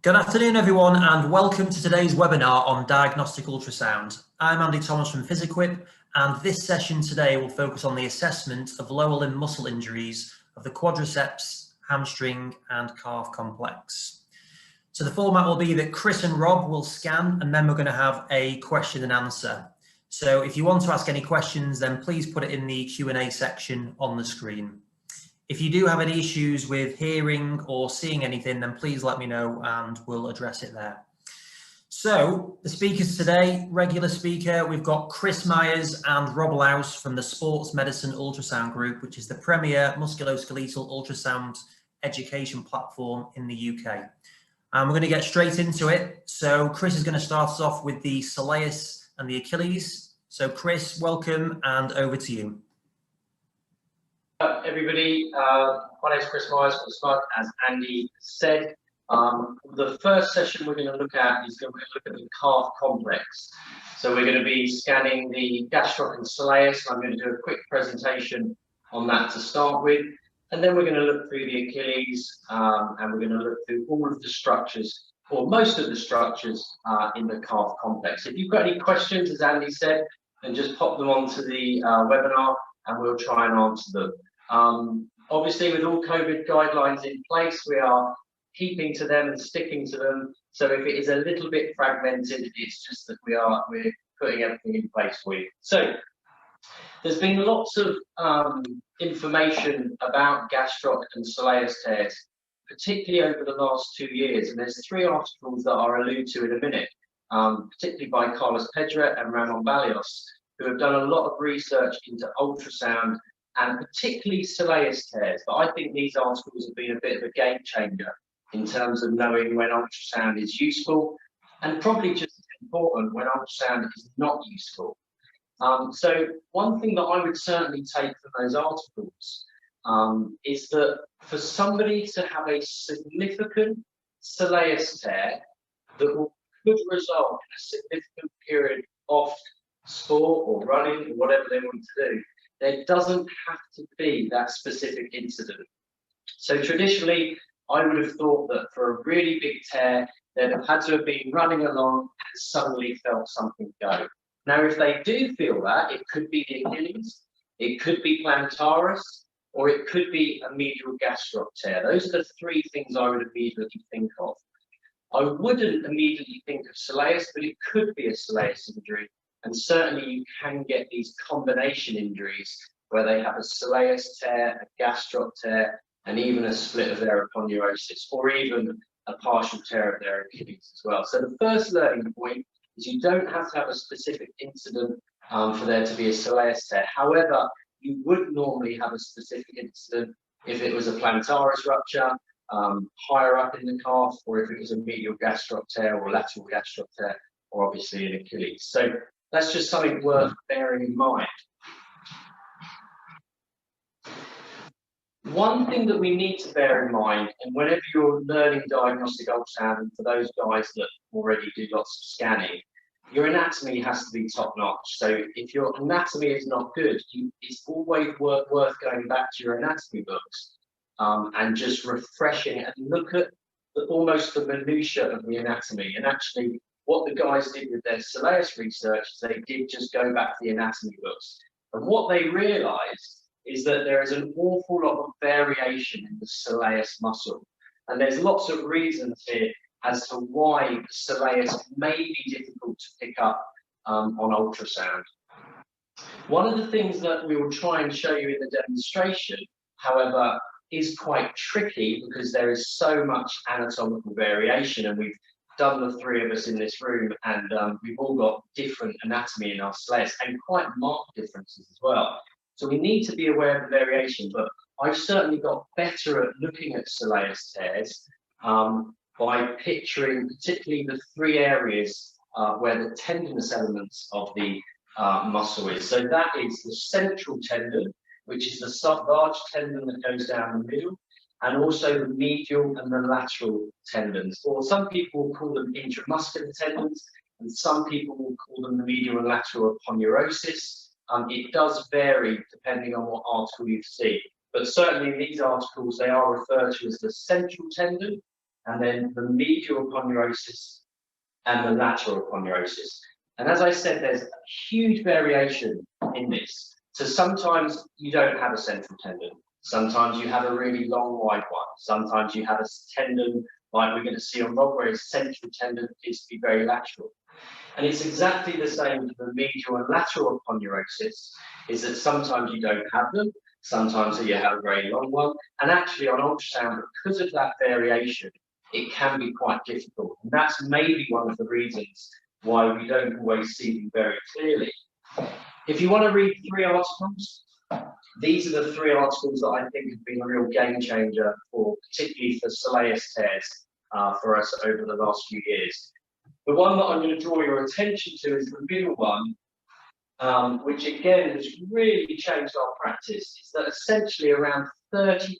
Good afternoon, everyone, and welcome to today's webinar on diagnostic ultrasound. I'm Andy Thomas from PhysEquip, and this session today will focus on the assessment of lower limb muscle injuries of the quadriceps, hamstring, and calf complex. So the format will be that Chris and Rob will scan, and then we're going to have a question and answer. So if you want to ask any questions, then please put it in the Q&A section on the screen. If you do have any issues with hearing or seeing anything, then please let me know and we'll address it there. So the speakers today, regular speaker, we've got Chris Myers and Rob Louse from the Sports Medicine Ultrasound Group, which is the premier musculoskeletal ultrasound education platform in the UK. And we're going to get straight into it. So Chris is going to start us off with the soleus and the Achilles. So Chris, welcome, and over to you. Everybody, my name is Chris Myers, as Andy said. The first session we're going to look at is going to look at the calf complex. So we're going to be scanning the gastroc and soleus. I'm going to do a quick presentation on that to start with, and then we're going to look through the Achilles, and we're going to look through all of the structures, or most of the structures in the calf complex. If you've got any questions, as Andy said, then just pop them onto the webinar, and we'll try and answer them. Obviously, with all COVID guidelines in place, we are keeping to them and sticking to them. So if it is a little bit fragmented, it's just that we're putting everything in place for you. So there's been lots of information about gastroc and soleus tears, particularly over the last 2 years. And there's 3 articles that I'll allude to in a minute, particularly by Carlos Pedra and Ramon Balios, who have done a lot of research into ultrasound and particularly soleus tears. But I think these articles have been a bit of a game changer in terms of knowing when ultrasound is useful, and probably just as important when ultrasound is not useful. So one thing that I would certainly take from those articles is that for somebody to have a significant soleus tear that could result in a significant period off sport or running or whatever they want to do, there doesn't have to be that specific incident. So traditionally, I would have thought that for a really big tear, they'd have had to have been running along and suddenly felt something go. Now, if they do feel that, it could be the Achilles, it could be plantaris, or it could be a medial gastroc tear. Those are the 3 things I would immediately think of. I wouldn't immediately think of soleus, but it could be a soleus injury. And certainly you can get these combination injuries where they have a soleus tear, a gastroc tear, and even a split of their aponeurosis, or even a partial tear of their Achilles as well. So the first learning point is you don't have to have a specific incident for there to be a soleus tear. However, you would normally have a specific incident if it was a plantaris rupture higher up in the calf, or if it was a medial gastroc tear or lateral gastroc tear, or obviously an Achilles. So that's just something worth bearing in mind. One thing that we need to bear in mind, and whenever you're learning diagnostic ultrasound, and for those guys that already do lots of scanning, your anatomy has to be top notch. So if your anatomy is not good, it's always worth going back to your anatomy books and just refreshing it and look at almost the minutiae of the anatomy. And actually, what the guys did with their soleus research is they did just go back to the anatomy books. And what they realized is that there is an awful lot of variation in the soleus muscle. And there's lots of reasons here as to why the soleus may be difficult to pick up on ultrasound. One of the things that we will try and show you in the demonstration, however, is quite tricky because there is so much anatomical variation, and we've done the 3 of us in this room, and we've all got different anatomy in our soleus and quite marked differences as well. So we need to be aware of the variation, but I've certainly got better at looking at soleus tears by picturing particularly the 3 areas where the tendinous elements of the muscle is. So that is the central tendon, which is the sublarge tendon that goes down the middle, and also the medial and the lateral tendons, or some people will call them intramuscular tendons, and some people will call them the medial and lateral aponeurosis. It does vary depending on what article you see, but certainly in these articles they are referred to as the central tendon and then the medial aponeurosis and the lateral aponeurosis. And as I said, there's huge variation in this. So sometimes you don't have a central tendon. Sometimes you have a really long, wide one. Sometimes you have a tendon like we're going to see on Rob, where his central tendon is to be very lateral. And it's exactly the same for the medial and lateral aponeurosis, is that sometimes you don't have them, sometimes you have a very long one. And actually on ultrasound, because of that variation, it can be quite difficult. And that's maybe one of the reasons why we don't always see them very clearly. If you want to read 3 articles, these are the 3 articles that I think have been a real game changer, for particularly for soleus tears for us over the last few years. The one that I'm going to draw your attention to is the middle one, which again has really changed our practice. Is that essentially around 30%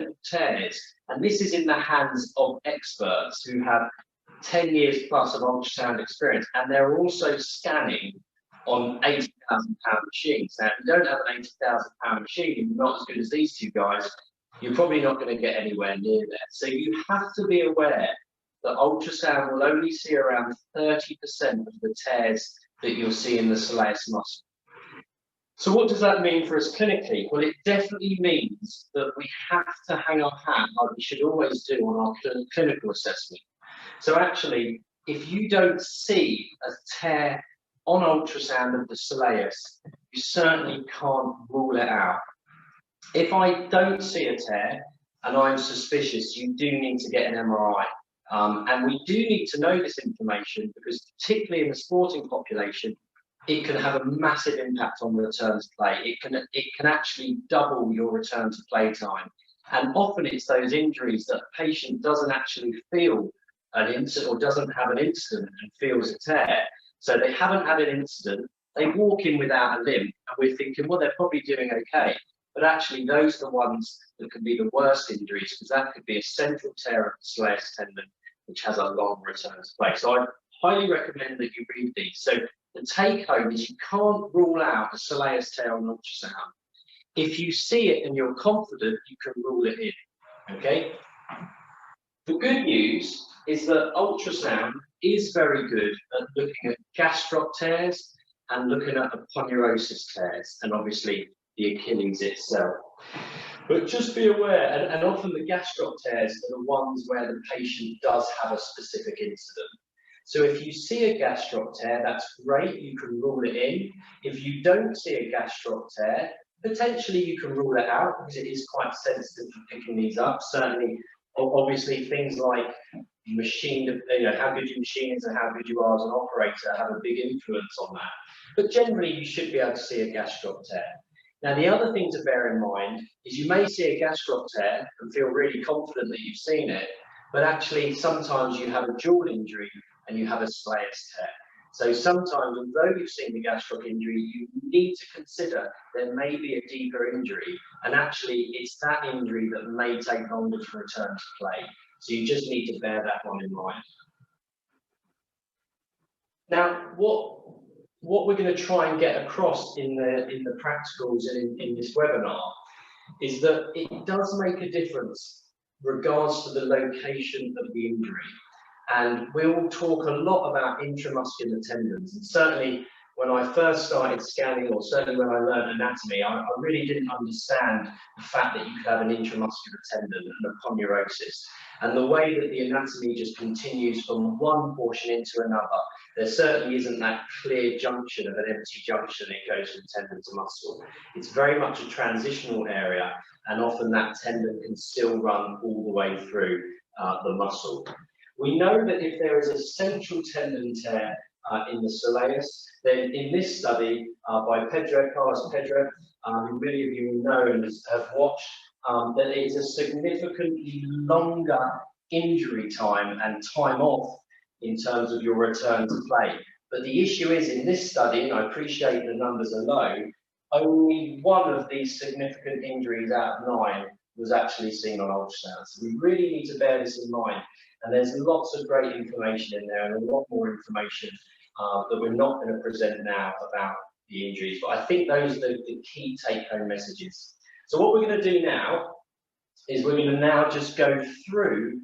of tears, and this is in the hands of experts who have 10 years plus of ultrasound experience, and they're also scanning on £80,000 machines. Now, if you don't have an £80,000 machine and you're not as good as these 2 guys, you're probably not going to get anywhere near there. So you have to be aware that ultrasound will only see around 30% of the tears that you'll see in the soleus muscle. So what does that mean for us clinically? Well, it definitely means that we have to hang our hat, like we should always do on our clinical assessment. So actually, if you don't see a tear on ultrasound of the soleus, you certainly can't rule it out. If I don't see a tear and I'm suspicious, you do need to get an MRI. And we do need to know this information, because particularly in the sporting population, it can have a massive impact on return to play. It can actually double your return to play time. And often it's those injuries that a patient doesn't actually feel an incident, or doesn't have an incident and feels a tear. So they haven't had an incident, they walk in without a limp, and we're thinking, well, they're probably doing okay. But actually, those are the ones that can be the worst injuries, because that could be a central tear of the soleus tendon, which has a long return to play. So I highly recommend that you read these. So the take home is you can't rule out a soleus tear on ultrasound. If you see it and you're confident, you can rule it in, okay? The good news is that ultrasound is very good at looking at gastroc tears and looking at aponeurosis tears, and obviously the Achilles itself. But just be aware, and often the gastroc tears are the ones where the patient does have a specific incident. So if you see a gastroc tear, that's great, you can rule it in. If you don't see a gastroc tear, potentially you can rule it out, because it is quite sensitive for picking these up. Certainly, obviously, things like machine, how good your machine is and how good you are as an operator have a big influence on that. But generally, you should be able to see a gastroc tear. Now, the other thing to bear in mind is you may see a gastroc tear and feel really confident that you've seen it, but actually sometimes you have a dual injury and you have a soleus tear. So sometimes, although you've seen the gastroc injury, you need to consider there may be a deeper injury, and actually it's that injury that may take longer to return to play. So you just need to bear that one in mind. Now, what we're going to try and get across in the practicals and in this webinar is that it does make a difference regards to the location of the injury. And we'll talk a lot about intramuscular tendons. And certainly when I first started scanning, or certainly when I learned anatomy, I really didn't understand the fact that you could have an intramuscular tendon and aponeurosis. And the way that the anatomy just continues from one portion into another, there certainly isn't that clear junction of an empty junction that goes from tendon to muscle. It's very much a transitional area, and often that tendon can still run all the way through the muscle. We know that if there is a central tendon tear in the soleus, then in this study by Carlos Pedro, who many of you know and have watched, that it's a significantly longer injury time and time off in terms of your return to play. But the issue is, in this study, and I appreciate the numbers are low, only one of these significant injuries out of 9 was actually seen on ultrasound. So we really need to bear this in mind. And there's lots of great information in there, and a lot more information that we're not going to present now about the injuries. But I think those are the key take-home messages. So what we're going to do now is we're going to now just go through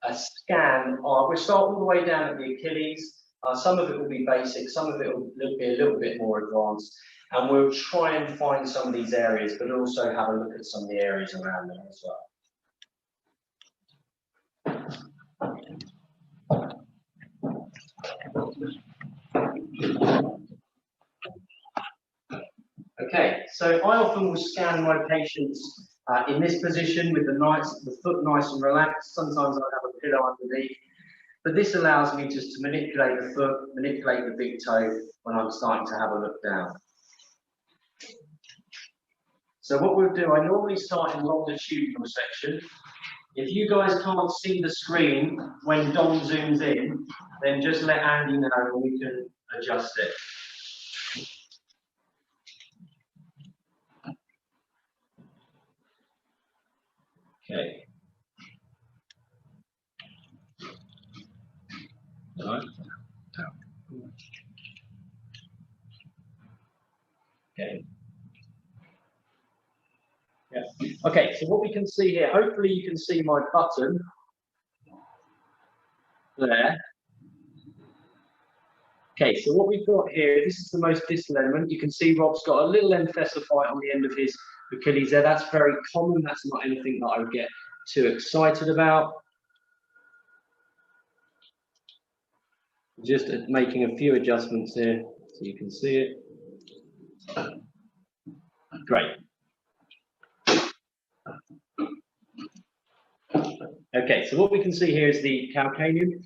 a scan. We'll start all the way down at the Achilles. Some of it will be basic, some of it will be a little bit more advanced, and we'll try and find some of these areas, but also have a look at some of the areas around them as well. Okay, so I often will scan my patients in this position with the foot nice and relaxed. Sometimes I have a pillow underneath, but this allows me just to manipulate the foot, manipulate the big toe when I'm starting to have a look down. So what we'll do, I normally start in longitudinal section. If you guys can't see the screen when Dom zooms in, then just let Andy know and we can adjust it. Okay. All right. Okay. Yeah. Okay, so what we can see here, hopefully you can see my button there. Okay, so what we've got here, this is the most distal element. You can see Rob's got a little enthesophyte on the end of his Achilles there. That's very common. That's not anything that I would get too excited about. Just making a few adjustments here so you can see it. Great. Okay, so what we can see here is the calcaneum.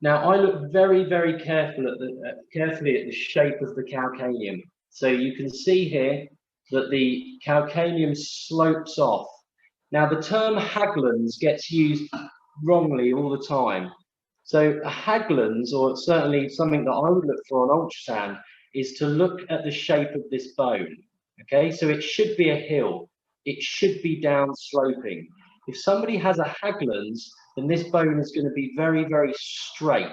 Now I look very, very carefully at the shape of the calcaneum. So you can see here that the calcaneum slopes off. Now the term Haglunds gets used wrongly all the time. So a Haglunds, or certainly something that I would look for on ultrasound, is to look at the shape of this bone. Okay, so it should be a hill. It should be down sloping. If somebody has a Haglunds, then this bone is going to be very, very straight.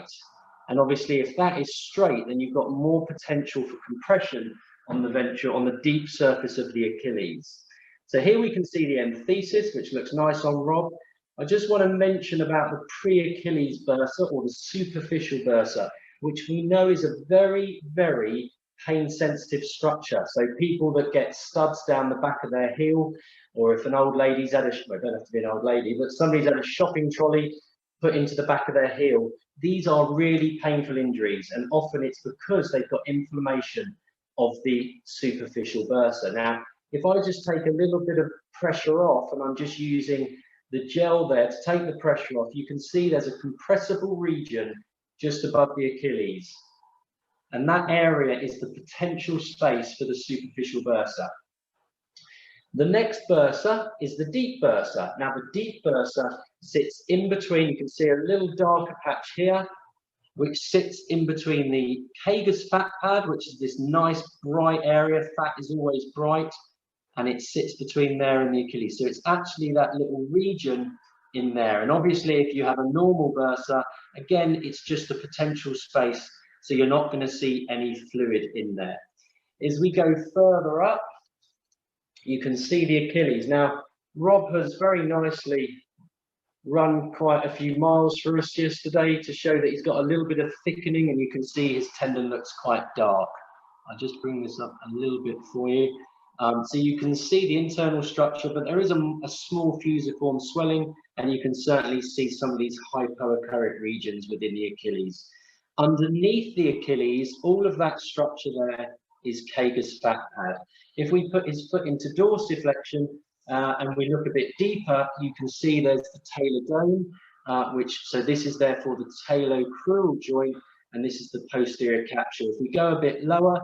And obviously, if that is straight, then you've got more potential for compression on the ventral, on the deep surface of the Achilles. So here we can see the enthesis, which looks nice on Rob. I just want to mention about the pre-Achilles bursa, or the superficial bursa, which we know is a very, very pain-sensitive structure. So people that get studs down the back of their heel, or if an old lady's had a, well, don't have to be an old lady, but somebody's had a shopping trolley put into the back of their heel, these are really painful injuries, and often it's because they've got inflammation of the superficial bursa. Now, if I just take a little bit of pressure off, and I'm just using the gel there to take the pressure off, you can see there's a compressible region just above the Achilles. And that area is the potential space for the superficial bursa. The next bursa is the deep bursa. Now the deep bursa sits in between, you can see a little darker patch here, which sits in between the Kager's fat pad, which is this nice bright area. Fat is always bright, and it sits between there and the Achilles. So it's actually that little region in there. And obviously if you have a normal bursa, again, it's just a potential space. So you're not going to see any fluid in there. As we go further up, you can see the Achilles. Now, Rob has very nicely run quite a few miles for us yesterday to show that he's got a little bit of thickening, and you can see his tendon looks quite dark. I'll just bring this up a little bit for you. So you can see the internal structure, but there is a small fusiform swelling, and you can certainly see some of these hypoechoric regions within the Achilles. Underneath the Achilles, all of that structure there is Kager's fat pad. If we put his foot into dorsiflexion and we look a bit deeper, you can see there's the talar dome, so this is therefore the talocrural joint, and this is the posterior capsule. If we go a bit lower,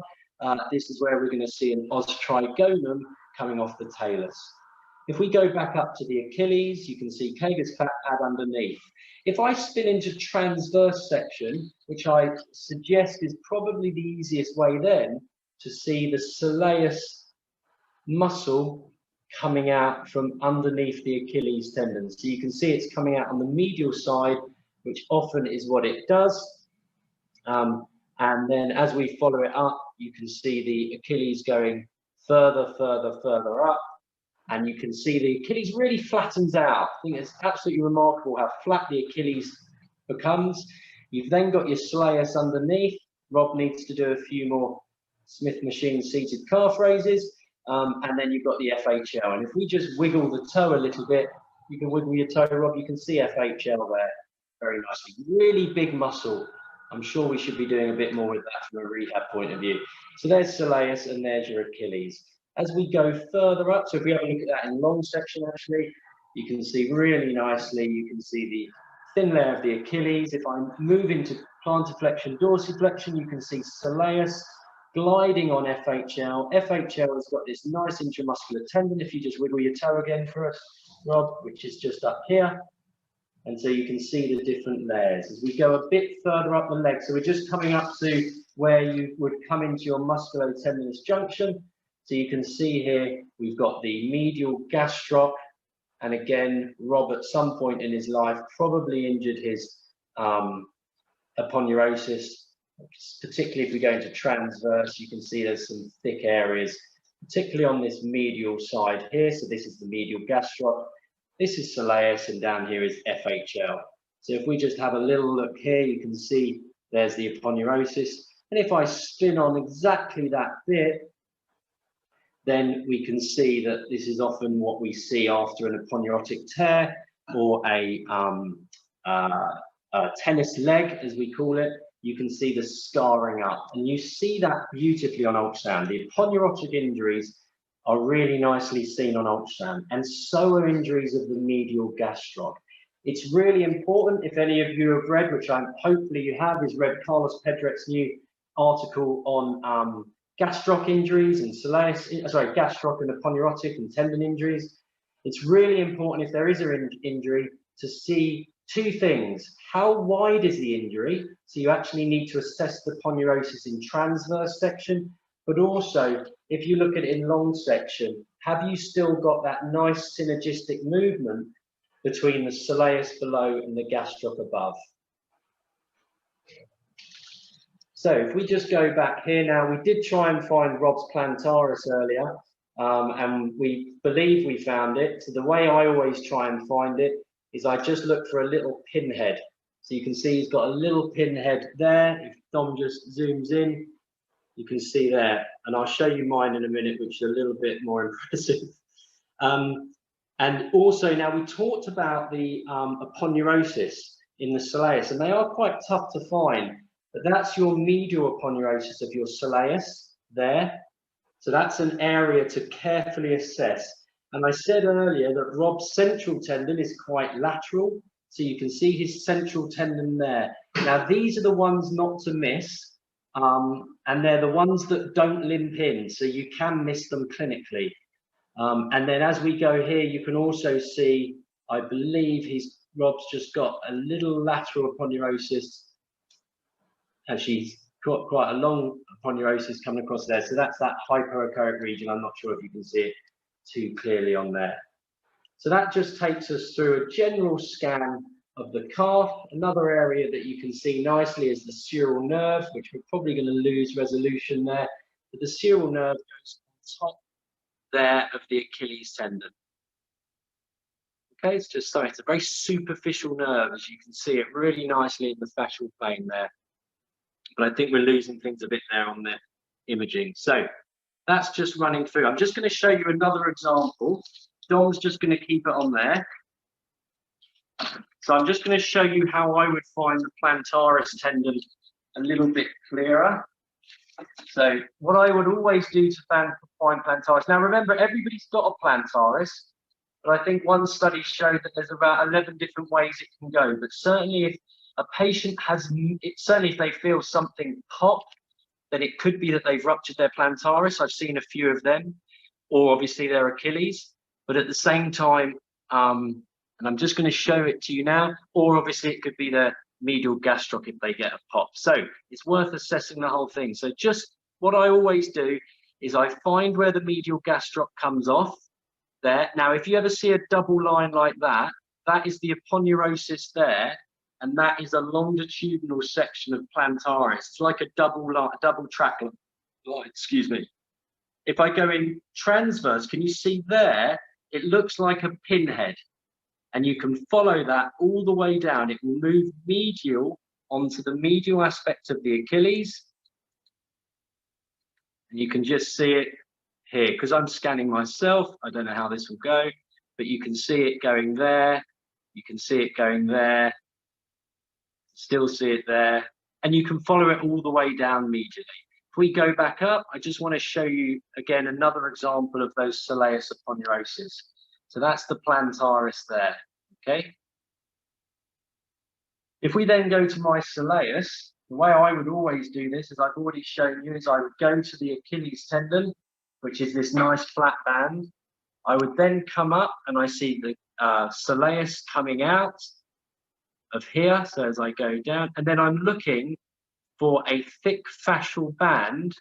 this is where we're going to see an os trigonum coming off the talus. If we go back up to the Achilles, you can see Kager's fat pad underneath. If I spin into transverse section, which I suggest is probably the easiest way then to see the soleus muscle coming out from underneath the Achilles tendon. So you can see it's coming out on the medial side, which often is what it does. And then as we follow it up, you can see the Achilles going further, further, further up. and you can see the Achilles really flattens out. I think it's absolutely remarkable how flat the Achilles becomes. You've then got your soleus underneath. Rob needs to do a few more Smith machine seated calf raises, and then you've got the FHL. And if we just wiggle the toe a little bit, you can wiggle your toe, Rob, you can see FHL there very nicely. Really big muscle. I'm sure we should be doing a bit more with that from a rehab point of view. So there's soleus and there's your Achilles. As we go further up, so if we have a look at that in long section, actually, you can see really nicely, you can see the thin layer of the Achilles. If I move into plantar flexion, dorsiflexion, you can see soleus gliding on FHL. FHL has got this nice intramuscular tendon. If you just wiggle your toe again for us, Rob, which is just up here. And so you can see the different layers. As we go a bit further up the leg, so we're just coming up to where you would come into your musculotendinous junction. So you can see here, we've got the medial gastroc. And again, Rob at some point in his life probably injured his aponeurosis, particularly if we go into transverse. You can see there's some thick areas, particularly on this medial side here. So this is the medial gastroc. This is soleus, and down here is FHL. So if we just have a little look here, you can see there's the aponeurosis. And if I spin on exactly that bit, then we can see that this is often what we see after an aponeurotic tear or a tennis leg, as we call it. You can see the scarring up, and you see that beautifully on ultrasound. The aponeurotic injuries are really nicely seen on ultrasound, and so are injuries of the medial gastroc. It's really important, if any of you have read, which hopefully you have, is read Carlos Pedrek's new article on gastroc injuries and gastroc and aponeurotic and tendon injuries. It's really important, if there is an injury, to see two things. How wide is the injury? So you actually need to assess the aponeurosis in transverse section, but also, if you look at it in long section, have you still got that nice synergistic movement between the soleus below and the gastroc above? So if we just go back here now, we did try and find Rob's plantaris earlier, and we believe we found it. So the way I always try and find it is I just look for a little pinhead. So you can see he's got a little pinhead there. If Dom just zooms in, you can see there, and I'll show you mine in a minute, which is a little bit more impressive. And also, now we talked about the aponeurosis in the soleus, and they are quite tough to find, but that's your medial aponeurosis of your soleus there. So that's an area to carefully assess. And I said earlier that Rob's central tendon is quite lateral, so you can see his central tendon there. Now, these are the ones not to miss. And they're the ones that don't limp in, so you can miss them clinically. And then as we go here, you can also see, I believe Rob's just got a little lateral aponeurosis. Actually, he's got quite a long aponeurosis coming across there. So that's that hypoechoic region. I'm not sure if you can see it too clearly on there. So that just takes us through a general scan of the calf. Another area that you can see nicely is the sural nerve, which we're probably going to lose resolution there. But the sural nerve goes on top there of the Achilles tendon. Okay, it's just so it's a very superficial nerve, as you can see it really nicely in the fascial plane there. But I think we're losing things a bit there on the imaging. So that's just running through. I'm just going to show you another example. Dom's just going to keep it on there. So I'm just going to show you how I would find the plantaris tendon a little bit clearer. So what I would always do to find plantaris. Now remember, everybody's got a plantaris, but I think one study showed that there's about 11 different ways it can go. But certainly if a patient has, certainly if they feel something pop, then it could be that they've ruptured their plantaris. I've seen a few of them, or obviously their Achilles. But at the same time, and I'm just going to show it to you now, or obviously it could be the medial gastroc if they get a pop. So it's worth assessing the whole thing. So just what I always do is I find where the medial gastroc comes off there. Now, if you ever see a double line like that, that is the aponeurosis there, and that is a longitudinal section of plantaris. It's like a double track line, excuse me. If I go in transverse, can you see there? it looks like a pinhead, and you can follow that all the way down. It will move medial onto the medial aspect of the Achilles, and you can just see it here. Because I'm scanning myself, I don't know how this will go, but you can see it going there, you can see it going there, still see it there, and you can follow it all the way down medially. If we go back up, I just want to show you again another example of those soleus aponeurosis. So that's the plantaris there, okay? If we then go to my soleus, the way I would always do this, as I've already shown you, is I would go to the Achilles tendon, which is this nice flat band. I would then come up and I see the soleus coming out of here. So as I go down, and then I'm looking for a thick fascial band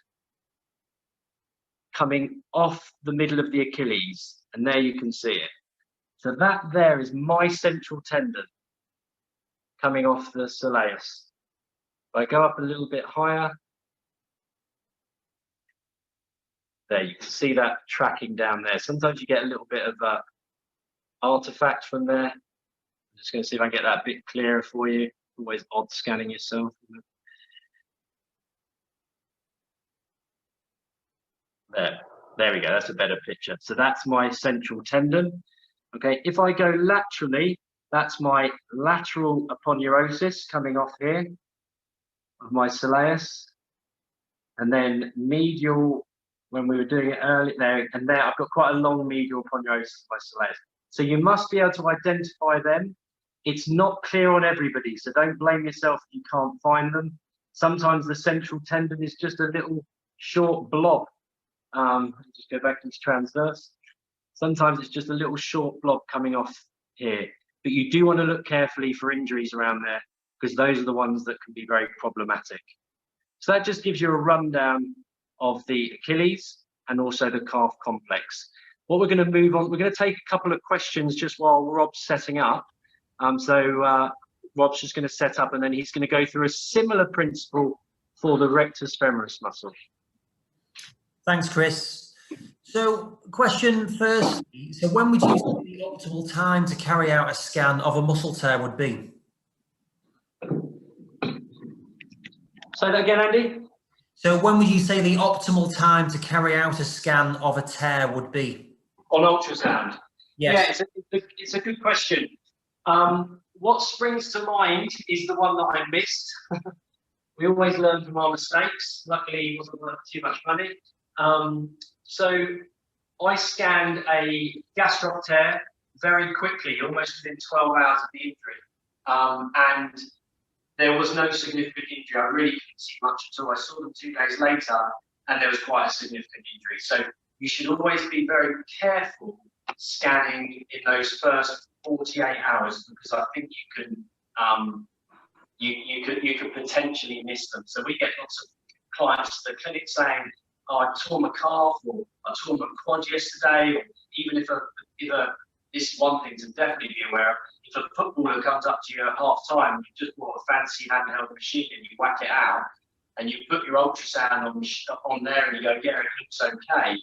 coming off the middle of the Achilles. And there you can see it. So that there is my central tendon coming off the soleus. If I go up a little bit higher, there you can see that tracking down there. Sometimes you get a little bit of artifact from there. I'm just going to see if I can get that a bit clearer for you. Always odd scanning yourself. There we go. That's a better picture. So that's my central tendon. Okay, if I go laterally, that's my lateral aponeurosis coming off here of my soleus, and then medial, when we were doing it earlier there, and there I've got quite a long medial aponeurosis of my soleus. So you must be able to identify them. It's not clear on everybody, so don't blame yourself if you can't find them. Sometimes the central tendon is just a little short blob. Just go back to this transverse. Sometimes it's just a little short blob coming off here, but you do want to look carefully for injuries around there, because those are the ones that can be very problematic. So that just gives you a rundown of the Achilles and also the calf complex. What we're going to move on, we're going to take a couple of questions just while Rob's setting up. Rob's just going to set up, and then he's going to go through a similar principle for the rectus femoris muscle. Thanks, Chris. So, question first. So, when would you say the optimal time to carry out a scan of a muscle tear would be? Say that again, Andy. So, when would you say the optimal time to carry out a scan of a tear would be? On ultrasound? Yes. Yeah, it's a good question. What springs to mind is the one that I missed. We always learn from our mistakes. Luckily, it wasn't worth too much money. So I scanned a gastroc tear very quickly, almost within 12 hours of the injury. And there was no significant injury. I really couldn't see much at all. I saw them 2 days later, and there was quite a significant injury. So you should always be very careful scanning in those first 48 hours, because I think you can you could potentially miss them. So we get lots of clients to the clinic saying, oh, I tore my calf, or I tore my quad yesterday, or even if this is one thing to definitely be aware of. If a footballer comes up to you at half time, you just bought a fancy handheld machine and you whack it out, and you put your ultrasound on there and you go, yeah, it looks okay,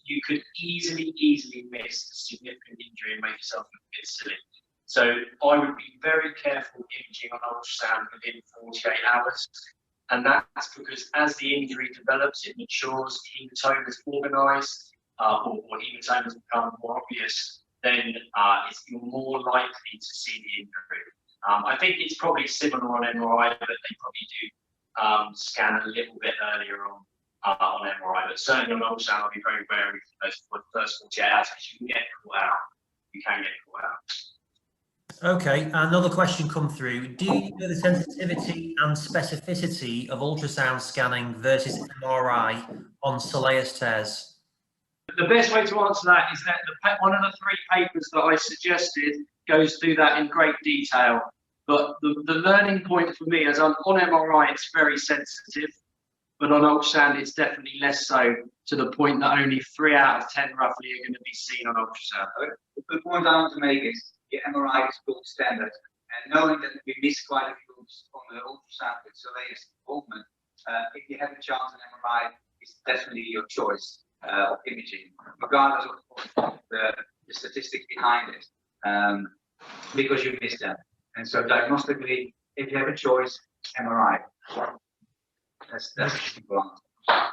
you could easily miss a significant injury and make yourself look a bit silly. So I would be very careful imaging on ultrasound within 48 hours. And that's because as the injury develops, it matures, hematoma is organised, or hematomas become more obvious, then you're more likely to see the injury. I think it's probably similar on MRI, but they probably do scan a little bit earlier on MRI. But certainly on ultrasound, I'll be very wary for the first 48 hours, because you can get caught out. You can get caught out. Okay, another question come through. Do you know the sensitivity and specificity of ultrasound scanning versus MRI on soleus tears? The best way to answer that is that one of the 3 papers that I suggested goes through that in great detail. But the learning point for me is on MRI, it's very sensitive, but on ultrasound, it's definitely less so, to the point that only 3 out of 10 roughly are going to be seen on ultrasound. The point I want to make is the MRI is gold standard, and knowing that we miss quite a few on the ultrasound with soleus involvement, if you have a chance on MRI, it's definitely your choice of imaging, regardless of the the statistics behind it, because you missed them. And so diagnostically, if you have a choice, MRI. That's the simple answer.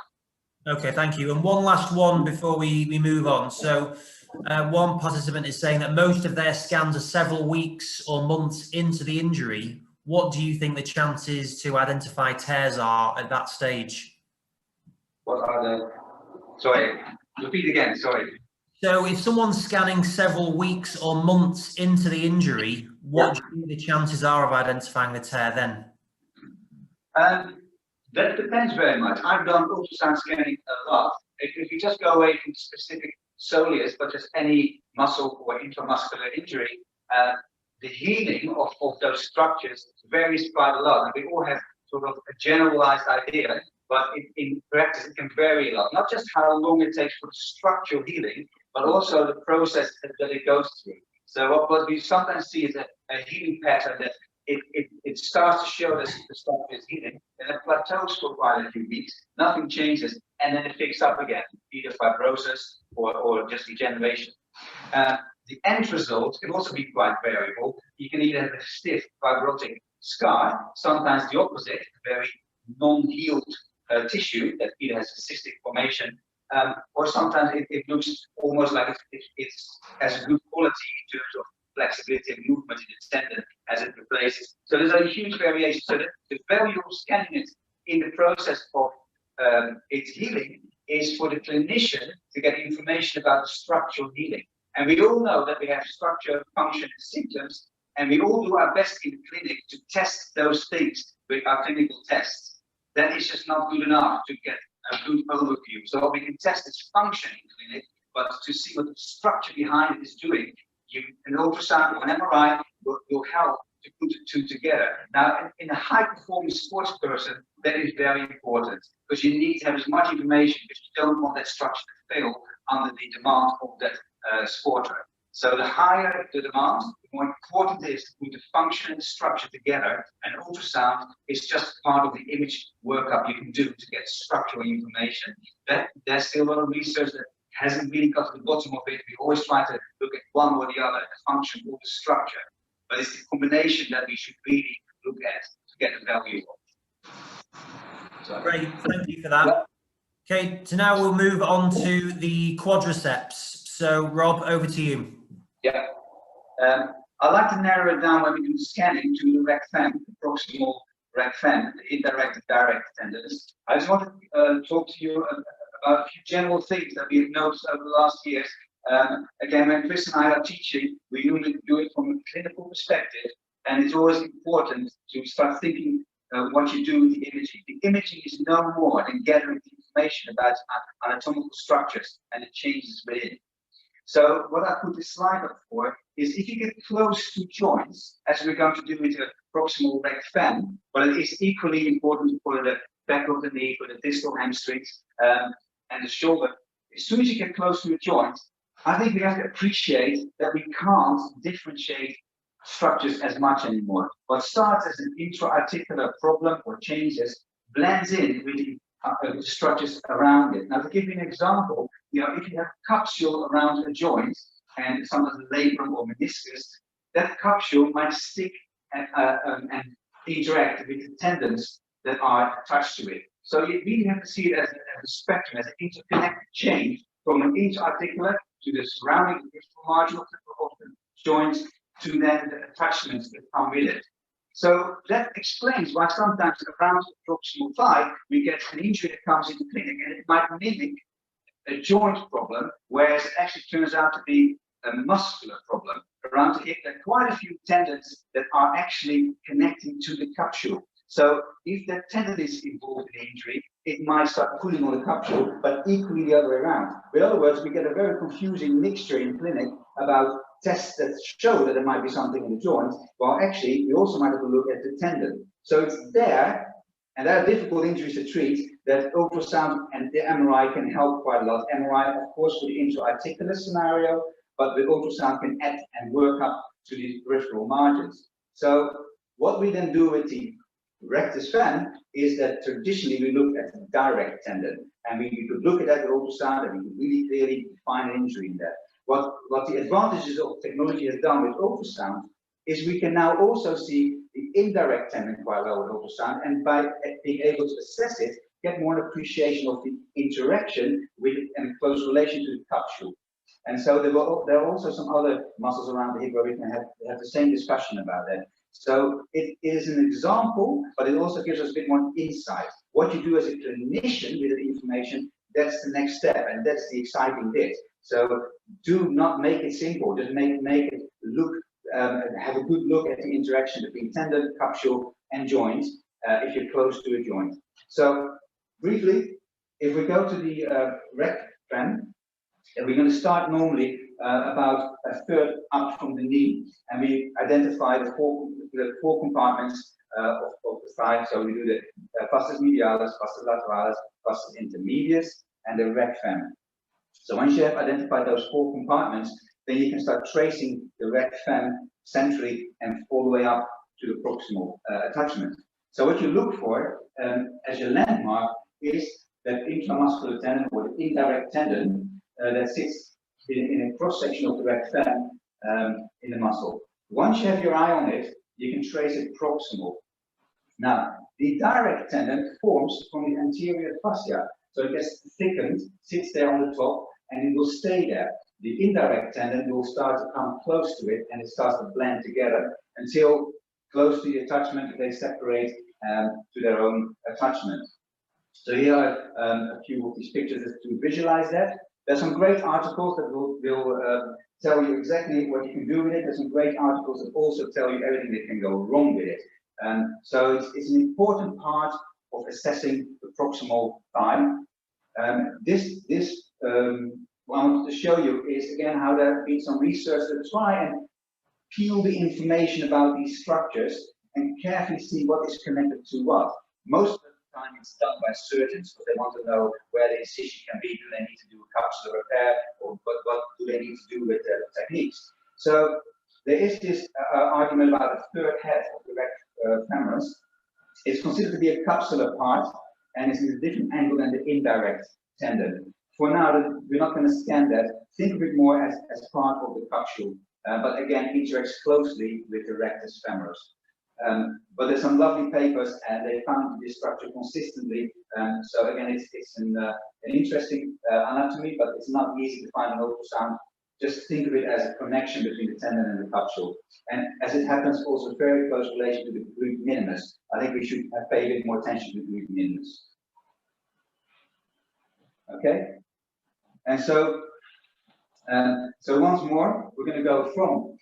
Okay, thank you. And one last one before we move on. So one participant is saying that most of their scans are several weeks or months into the injury. What do you think the chances to identify tears are at that stage? What are the, sorry, repeat again, sorry. So if someone's scanning several weeks or months into the injury, what do you think the chances are of identifying the tear then? That depends very much. I've done ultrasound scanning a lot. If you just go away from specific soleus, but just any muscle or intramuscular injury, the healing of those structures varies quite a lot. And we all have sort of a generalized idea, but in practice it can vary a lot. Not just how long it takes for structural healing, but also the process that it goes through. So what we sometimes see is a healing pattern that it starts to show that the structure is healing, and it plateaus for quite a few weeks, nothing changes, and then it picks up again, either fibrosis or just degeneration. The end result can also be quite variable. You can either have a stiff fibrotic scar, sometimes the opposite, very non-healed tissue that either has a cystic formation, or sometimes it looks almost like it's has a good quality in terms of flexibility and movement in its tendon as it replaces. So there's a huge variation. So the value of scanning it in the process of its healing is for the clinician to get information about the structural healing. And we all know that we have structure, function, and symptoms, and we all do our best in the clinic to test those things with our clinical tests. That is just not good enough to get a good overview. So we can test its function in clinic, but to see what the structure behind it is doing, an ultrasound or an MRI will help to put the two together. Now, in a high-performance sports person, that is very important because you need to have as much information because you don't want that structure to fail under the demand of that sporter. So the higher the demand, the more important it is to put the function and structure together. And ultrasound is just part of the image workup you can do to get structural information. There's still a lot of research that hasn't really got to the bottom of it. We always try to look at one or the other, the function or the structure. But it's the combination that we should really look at to get the value of. So, great, thank you for that. Okay, so now we'll move on to the quadriceps. So Rob, over to you. Yeah. I like to narrow it down when we do scanning to the rec-fem, the proximal rec-fem, the indirect and direct tendons. I just want to talk to you about a few general things that we've noticed over the last years. Again, when Chris and I are teaching, we usually do it from a clinical perspective, and it's always important to start thinking what you do with the imaging. The imaging is no more than gathering information about anatomical structures and the changes within. So what I put this slide up for is if you get close to joints, as we're going to do with the proximal rec-fem, but it is equally important for the back of the knee, for the distal hamstrings, and the shoulder. As soon as you get close to a joint, I think we have to appreciate that we can't differentiate structures as much anymore. What starts as an intra-articular problem or changes blends in with the structures around it. Now, to give you an example, if you have a capsule around a joint and sometimes a labrum or meniscus, that capsule might stick and interact with the tendons that are attached to it. So you really have to see it as a spectrum, as an interconnected chain from an intra-articular to the surrounding distal margin of the joints to then the attachments that come with it. So that explains why sometimes around the proximal thigh we get an injury that comes into clinic and it might mimic a joint problem, whereas it actually turns out to be a muscular problem. Around the hip, there are quite a few tendons that are actually connecting to the capsule. So if that tendon is involved in the injury, it might start pulling on the capsule, but equally the other way around. In other words, we get a very confusing mixture in clinic about tests that show that there might be something in the joint, while actually we also might have to look at the tendon. So it's there, and there are difficult injuries to treat, that ultrasound and the MRI can help quite a lot. MRI, of course, for the intra-articular scenario, but the ultrasound can add and work up to the peripheral margins. So what we then do with the rectus fem is that traditionally we look at the direct tendon, and we could look at that with ultrasound and we could really clearly define an injury in there. what the advantages of technology has done with ultrasound is we can now also see the indirect tendon quite well with ultrasound, and by being able to assess it, get more an appreciation of the interaction with and close relation to the capsule. And so there are also some other muscles around the hip where we can have the same discussion about that. So it is an example, but it also gives us a bit more insight. What you do as a clinician with the information, that's the next step, and that's the exciting bit. So do not make it simple, just make it look, have a good look at the interaction between tendon, capsule, and joint if you're close to a joint. So briefly, if we go to the rec fan, and we're going to start normally about a third up from the knee, and we identify the four compartments of the thigh. So we do the vastus medialis, vastus lateralis, vastus intermedius, and the rec fem. So once you have identified those four compartments, then you can start tracing the rec fem centrally and all the way up to the proximal attachment. So what you look for as your landmark is that intramuscular tendon or the indirect tendon that sits in a cross section of the rec fem in the muscle. Once you have your eye on it, you can trace it proximal. Now, the direct tendon forms from the anterior fascia, so it gets thickened, sits there on the top, and it will stay there. The indirect tendon will start to come close to it, and it starts to blend together until close to the attachment they separate to their own attachment. So here are a few of these pictures to visualize that. There's some great articles that will tell you exactly what you can do with it. There's some great articles that also tell you everything that can go wrong with it. So it's an important part of assessing the proximal thigh. What I wanted to show you is again how there has been some research to try and peel the information about these structures and carefully see what is connected to what. Most of the time it's done by surgeons because they want to know where the incision can be. Do they need to do a capsular repair, or what do they need to do with the techniques? So there is this argument about the third head of the rec femoris. It's considered to be a capsular part, and it's in a different angle than the indirect tendon. For now, we're not going to scan that. Think of it more as part of the capsule, but again, interacts closely with the rectus femoris. But there's some lovely papers, and they found this structure consistently. So again, it's an interesting anatomy, but it's not easy to find an ultrasound. Just think of it as a connection between the tendon and the capsule. And as it happens, also very close relation to the glute minimus. I think we should pay a bit more attention to the glute minimus. Okay? And so, so once more, we're going to go from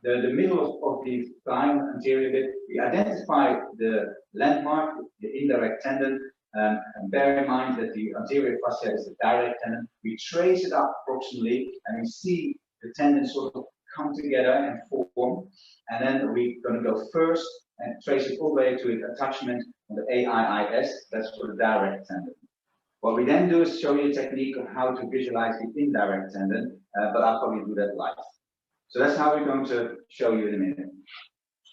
the middle of the thigh, anterior bit. We identify the landmark, the indirect tendon, and bear in mind that the anterior fascia is the direct tendon. We trace it up proximally, and we see the tendon sort of come together and form. And then we're going to go first and trace it all the way to its attachment on the AIIS. That's for the direct tendon. What we then do is show you a technique of how to visualize the indirect tendon, but I'll probably do that live. So that's how we're going to show you in a minute.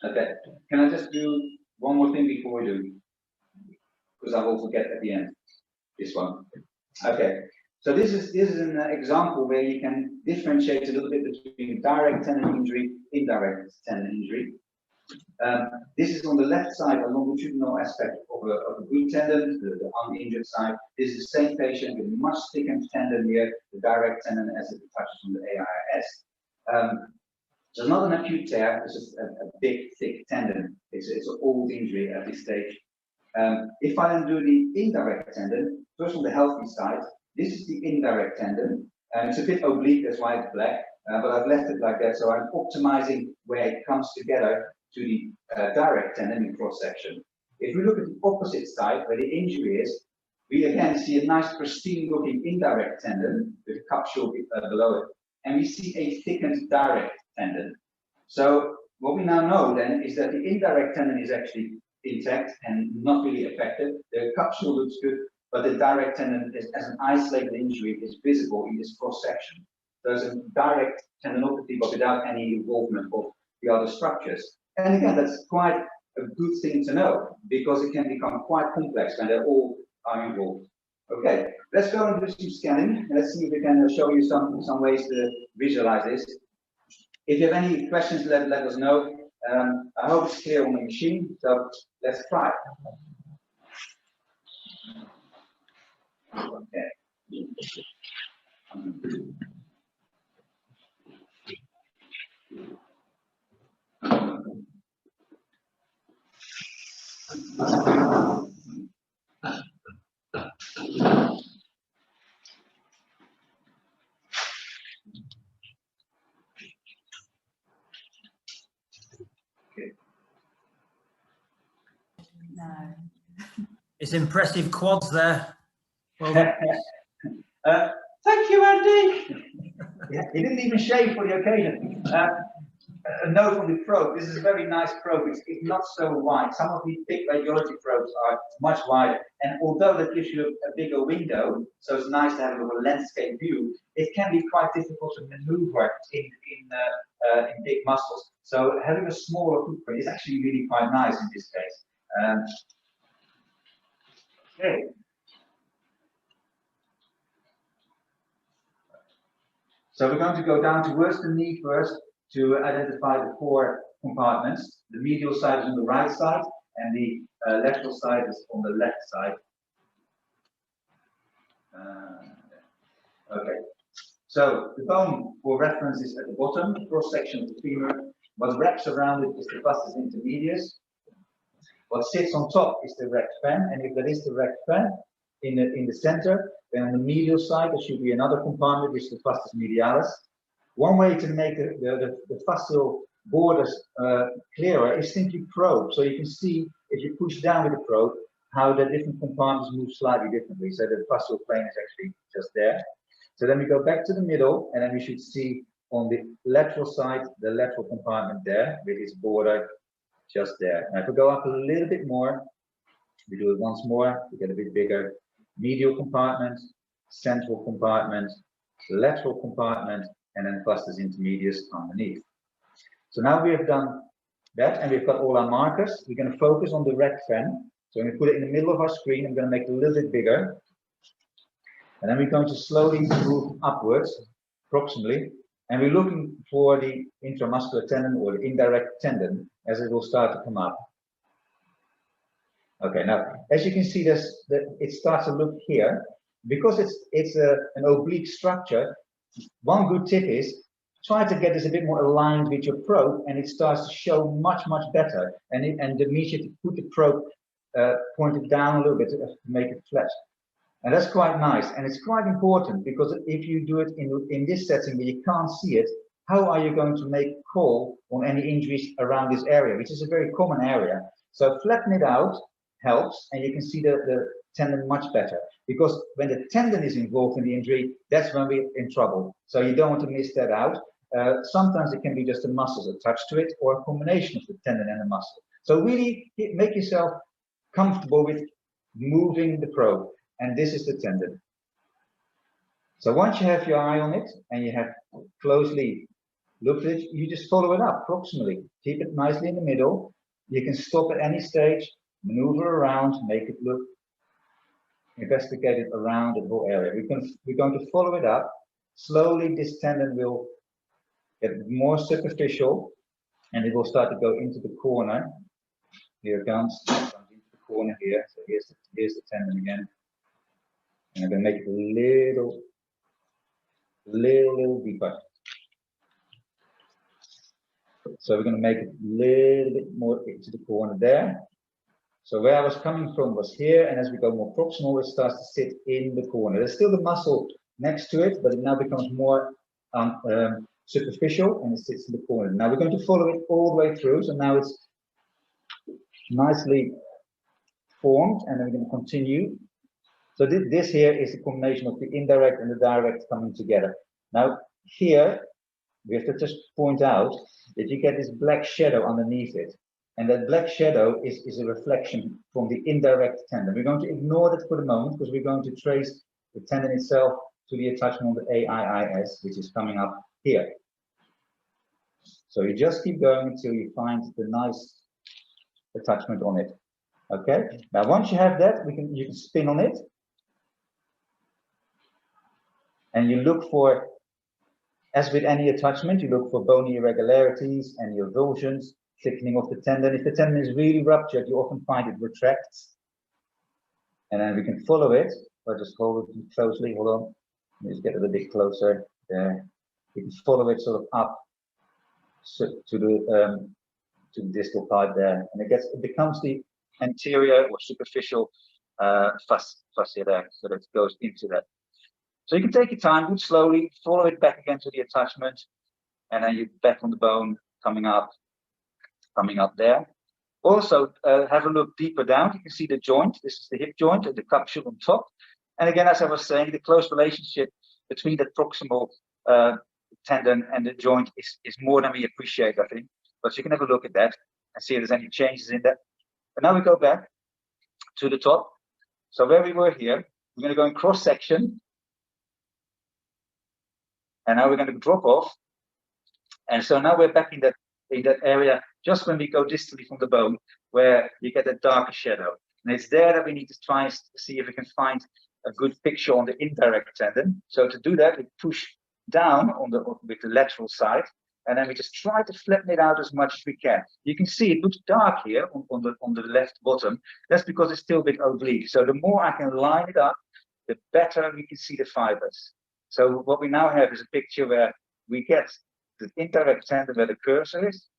Okay, can I just do one more thing before we do? Because I will forget at the end. This one. Okay, so this is an example where you can differentiate a little bit between direct tendon injury, indirect tendon injury. This is on the left side, a longitudinal aspect of a good tendon, the uninjured side. This is the same patient with much thickened tendon here, the direct tendon as it touches on the AIS. So it's not an acute tear, it's just a big, thick tendon. It's an old injury at this stage. If I then do the indirect tendon, first on the healthy side, this is the indirect tendon, and it's a bit oblique, that's why it's black, but I've left it like that, so I'm optimizing where it comes together to the direct tendon in cross section. If we look at the opposite side, where the injury is, we again see a nice pristine looking indirect tendon with a capsule below it, and we see a thickened direct tendon. So what we now know then is that the indirect tendon is actually intact and not really affected. The capsule looks good, but the direct tendon is, as an isolated injury, is visible in this cross section. There's a direct tendinopathy, but without any involvement of the other structures. And again, that's quite a good thing to know, because it can become quite complex when they all are involved. Okay, let's go and do some scanning. Let's see if we can show you some ways to visualize this. If you have any questions, let us know. I hope it's clear on the machine, so let's try. Okay. No. It's impressive quads there. Well done. Thank you, Andy. Yeah, he didn't even shave for the occasion. A note on the probe. This is a very nice probe. It's not so wide. Some of these big radiology probes are much wider. And although that gives you a bigger window, so it's nice to have a landscape view, it can be quite difficult to maneuver in big muscles. So having a smaller footprint is actually really quite nice in this case. Okay. So we're going to go down towards the knee first to identify the 4 compartments. The medial side is on the right side and the lateral side is on the left side. Okay. So the bone for reference is at the bottom, cross section of the femur. What wraps around it is the vastus intermedius. What sits on top is the rectus fen, and if that is the rectus fen in the center, then on the medial side there should be another compartment, which is the vastus medialis. One way to make the fascial borders clearer is simply probe. So you can see if you push down with the probe how the different compartments move slightly differently. So the fascial plane is actually just there. So then we go back to the middle, and then we should see on the lateral side the lateral compartment there with its border just there. Now if we go up a little bit more, we do it once more, we get a bit bigger. Medial compartment, central compartment, lateral compartment, and then vastus intermedius underneath. So now we have done that, and we've got all our markers. We're going to focus on the rectus fen. So I'm going to put it in the middle of our screen. I'm going to make it a little bit bigger. And then we're going to slowly move upwards, approximately. And we're looking for the intramuscular tendon or the indirect tendon as it will start to come up. Okay, now as you can see, it starts to look here because it's an oblique structure. One good tip is try to get this a bit more aligned with your probe, and it starts to show much better. And that means you have to put the probe pointed down a little bit to make it flat. And that's quite nice, and it's quite important because if you do it in this setting where you can't see it, how are you going to make a call on any injuries around this area, which is a very common area? So flatten it out helps, and you can see the tendon much better. Because when the tendon is involved in the injury, that's when we're in trouble. So you don't want to miss that out. Sometimes it can be just the muscles attached to it, or a combination of the tendon and the muscle. So really make yourself comfortable with moving the probe. And this is the tendon. So once you have your eye on it and you have closely looked at it, you just follow it up proximally. Keep it nicely in the middle. You can stop at any stage, maneuver around, make it look, investigate it around the whole area. We're going to follow it up. Slowly this tendon will get more superficial and it will start to go into the corner. Here it comes into the corner here. So here's the tendon again. And I'm going to make it a little deeper. So we're going to make it a little bit more into the corner there. So where I was coming from was here, and as we go more proximal, it starts to sit in the corner. There's still the muscle next to it, but it now becomes more superficial, and it sits in the corner. Now we're going to follow it all the way through. So now it's nicely formed, and then we're going to continue. So this here is a combination of the indirect and the direct coming together. Now here, we have to just point out that you get this black shadow underneath it. And that black shadow is a reflection from the indirect tendon. We're going to ignore that for the moment because we're going to trace the tendon itself to the attachment on the AIIS, which is coming up here. So you just keep going until you find the nice attachment on it. Okay. Now once you have that, you can spin on it. And you look for, as with any attachment, you look for bony irregularities, any avulsions, thickening of the tendon. If the tendon is really ruptured, you often find it retracts. And then we can follow it. I'll just hold it closely. Hold on. Let me just get it a bit closer. There. You can follow it sort of up to the distal pipe there, and it becomes the anterior or superficial fascia there, so that it goes into that. So you can take your time, do it slowly, follow it back again to the attachment, and then you're back on the bone, coming up there. Also, have a look deeper down. You can see the joint. This is the hip joint and the capsule on top. And again, as I was saying, the close relationship between the proximal tendon and the joint is more than we appreciate, I think. But you can have a look at that and see if there's any changes in that. And now we go back to the top. So where we were here, we're going to go in cross section. And now we're going to drop off. And so now we're back in that area, just when we go distally from the bone, where you get a darker shadow. And it's there that we need to try and see if we can find a good picture on the indirect tendon. So to do that, we push down with the lateral side, and then we just try to flatten it out as much as we can. You can see it looks dark here on the left bottom. That's because it's still a bit oblique. So the more I can line it up, the better we can see the fibers. So what we now have is a picture where we get the indirect tendon where the cursor is,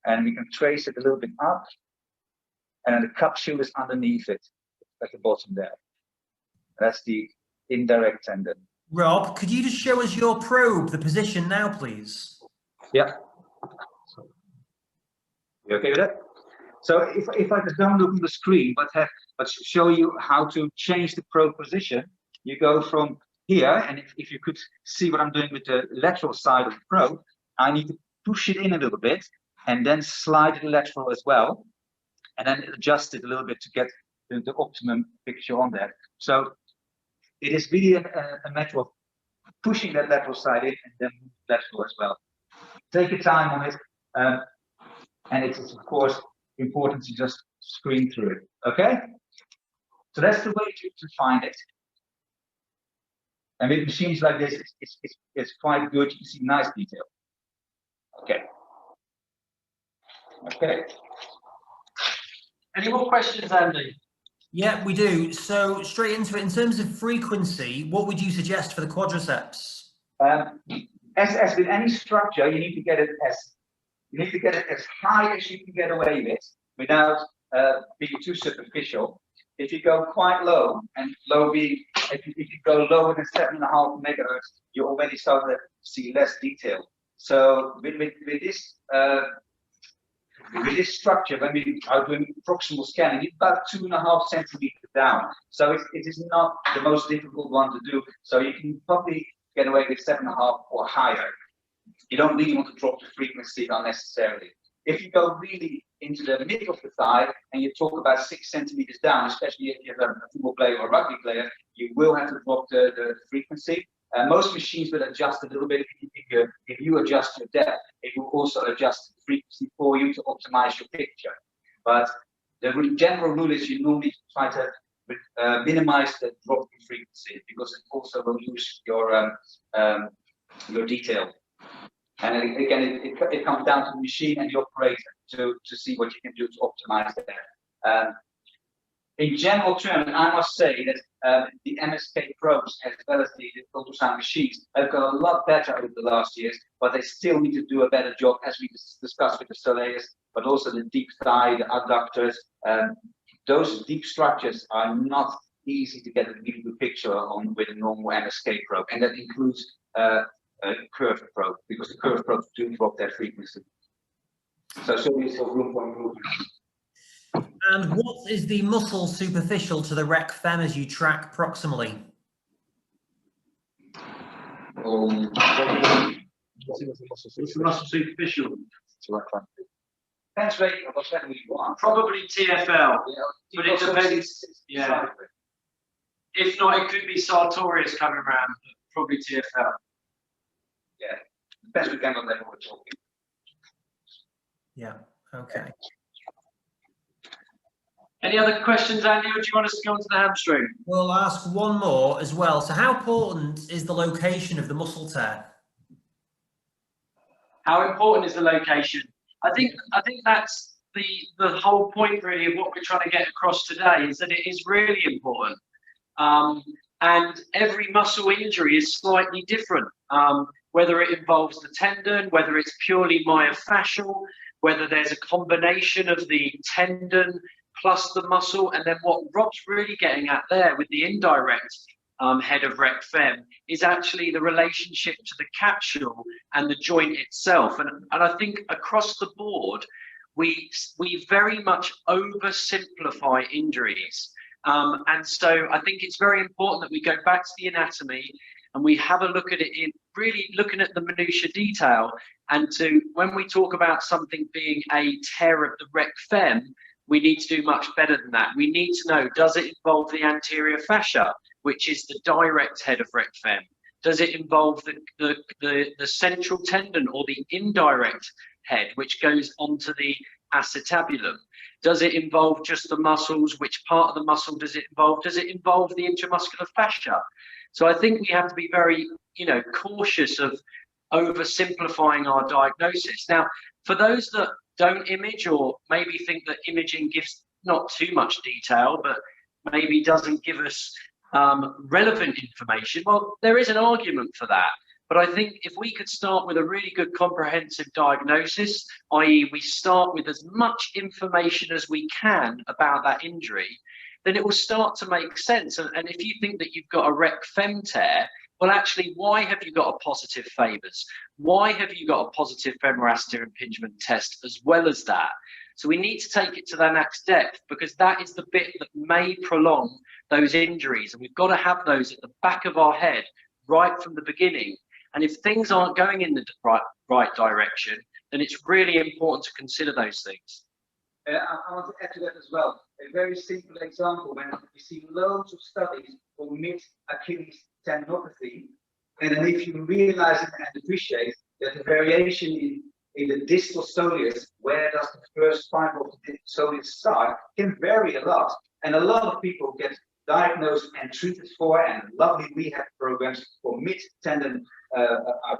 and we can trace it a little bit up, and then the capsule is underneath it at the bottom there. That's the indirect tendon. Rob, could you just show us your probe, the position now, please? Yeah. You okay with that? So if I just don't look on the screen, but show you how to change the probe position, you go from here, and if you could see what I'm doing with the lateral side of the probe, I need to push it in a little bit, and then slide it lateral as well, and then adjust it a little bit to get the optimum picture on that. So it is really a matter of pushing that lateral side in and then lateral as well. Take your time on it, and it is of course important to just screen through it. Okay, so that's the way to find it. And with machines like this, it's quite good. You can see nice detail. Okay. Okay. Any more questions, Andy? Yeah, we do. So straight into it, in terms of frequency, what would you suggest for the quadriceps? As with any structure, you need to get it as high as you can get away with without being too superficial. If you go quite low, and low being, if you go lower than 7.5 megahertz, you already start to see less detail. So with this structure, when we are doing proximal scanning, it's about 2.5 centimeters down. So it is not the most difficult one to do. So you can probably get away with 7.5 or higher. You don't really want to drop the frequency unnecessarily. If you go really into the middle of the thigh and you talk about 6 centimeters down, especially if you have a football player or a rugby player, you will have to drop the frequency. Most machines will adjust a little bit. If you adjust your depth, it will also adjust the frequency for you to optimize your picture. But the general rule is you normally try to minimize the drop in frequency, because it also will lose your detail. And again, it comes down to the machine and the operator to see what you can do to optimize that. In general terms, I must say that the MSK probes, as well as the ultrasound machines, have got a lot better over the last years, but they still need to do a better job, as we discussed with the soleus, but also the deep thigh, the adductors. Those deep structures are not easy to get a really good picture on with a normal MSK probe, and that includes a curved probe, because the curved probes do drop their frequency. So there's room for improvement. And what is the muscle superficial to the rec fem as you track proximally? What's the muscle superficial? Depends rate of what you want. Probably TFL, Yeah, but it depends. Yeah. If not, it could be sartorius coming around, but probably TFL. Yeah, depends what kind of level we're talking. Yeah, okay. Any other questions, Andy, or do you want us to go on to the hamstring? We'll ask one more as well. So how important is the location of the muscle tear? How important is the location? I think that's the whole point really of what we're trying to get across today, is that it is really important. And every muscle injury is slightly different, whether it involves the tendon, whether it's purely myofascial, whether there's a combination of the tendon plus the muscle. And then what Rob's really getting at there with the indirect head of rec fem is actually the relationship to the capsule and the joint itself. And I think across the board, we very much oversimplify injuries. And so I think it's very important that we go back to the anatomy and we have a look at it in really looking at the minutiae detail. And when we talk about something being a tear of the rec fem, we need to do much better than that. We need to know, does it involve the anterior fascia, which is the direct head of rec fem? Does it involve the central tendon or the indirect head, which goes onto the acetabulum? Does it involve just the muscles? Which part of the muscle does it involve? Does it involve the intramuscular fascia? So I think we have to be very, cautious of oversimplifying our diagnosis. Now, for those that don't image or maybe think that imaging gives not too much detail, but maybe doesn't give us relevant information, well, there is an argument for that. But I think if we could start with a really good comprehensive diagnosis, i.e. we start with as much information as we can about that injury, then it will start to make sense. And if you think that you've got a rec fem tear, well, actually, why have you got a positive Fabers? Why have you got a positive femoral anterior impingement test as well as that? So we need to take it to the next depth, because that is the bit that may prolong those injuries. And we've got to have those at the back of our head right from the beginning. And if things aren't going in the right direction, then it's really important to consider those things. I want to add to that as well. A very simple example, when we see loads of studies for mid-Achilles tendinopathy, and then if you realize and appreciate that the variation in the distal soleus, where does the first fiber of the soleus start, can vary a lot. And a lot of people get diagnosed and treated for, and lovely rehab programs for mid-tendon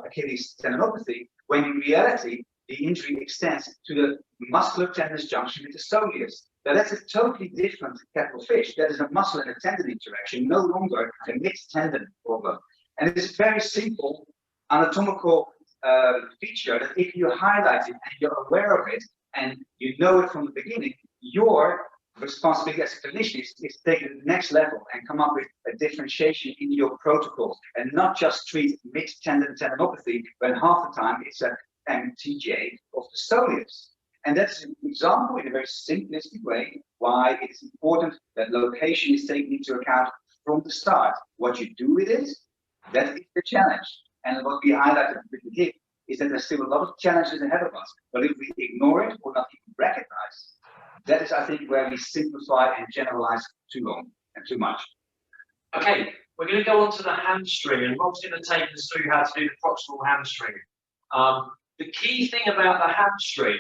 Achilles tendinopathy, when in reality, the injury extends to the muscular tendinous junction with the soleus. Now that's a totally different kettle of fish. That is a muscle and a tendon interaction, no longer a mid-tendon problem. And it's a very simple anatomical feature that if you highlight it and you're aware of it and you know it from the beginning, your responsibility as a clinician is to take it to the next level and come up with a differentiation in your protocols, and not just treat mid-tendon tendinopathy when half the time it's a MTJ of the soleus. And that's an example in a very simplistic way why it's important that location is taken into account from the start. What you do with it, that is the challenge. And what we highlighted with the hip is that there's still a lot of challenges ahead of us. But if we ignore it or not even recognize, that is, I think, where we simplify and generalize too long and too much. Okay, we're going to go on to the hamstring, and Rob's going to take us through how to do the proximal hamstring. The key thing about the hamstring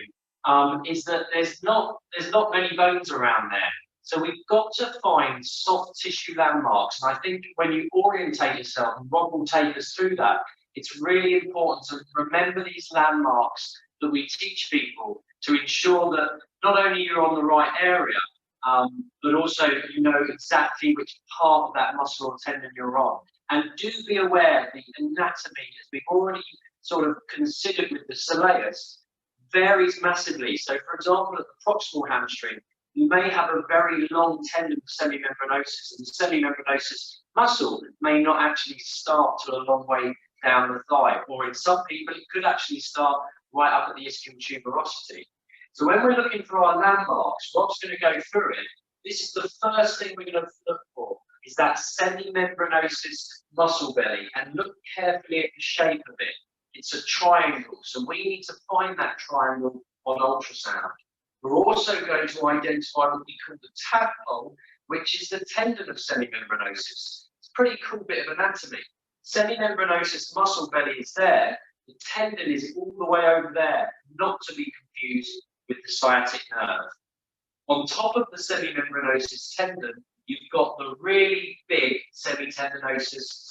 is that there's not many bones around there. So we've got to find soft tissue landmarks. And I think when you orientate yourself, and Rob will take us through that, it's really important to remember these landmarks that we teach people to ensure that not only you're on the right area, but also you know exactly which part of that muscle or tendon you're on. And do be aware the anatomy, as we've already sort of considered with the soleus, varies massively. So for example, at the proximal hamstring, you may have a very long tendon of semimembranosus, and the semimembranosus muscle may not actually start to a long way down the thigh, or in some people it could actually start right up at the ischium tuberosity. So when we're looking for our landmarks, Rob's going to go through it. This is the first thing we're going to look for, is that semimembranosus muscle belly, and look carefully at the shape of it. It's a triangle, so we need to find that triangle on ultrasound. We're also going to identify what we call the tadpole, which is the tendon of semimembranosus. It's a pretty cool bit of anatomy. Semimembranosus muscle belly is there. The tendon is all the way over there, not to be confused with the sciatic nerve. On top of the semimembranosus tendon, you've got the really big semitendinosus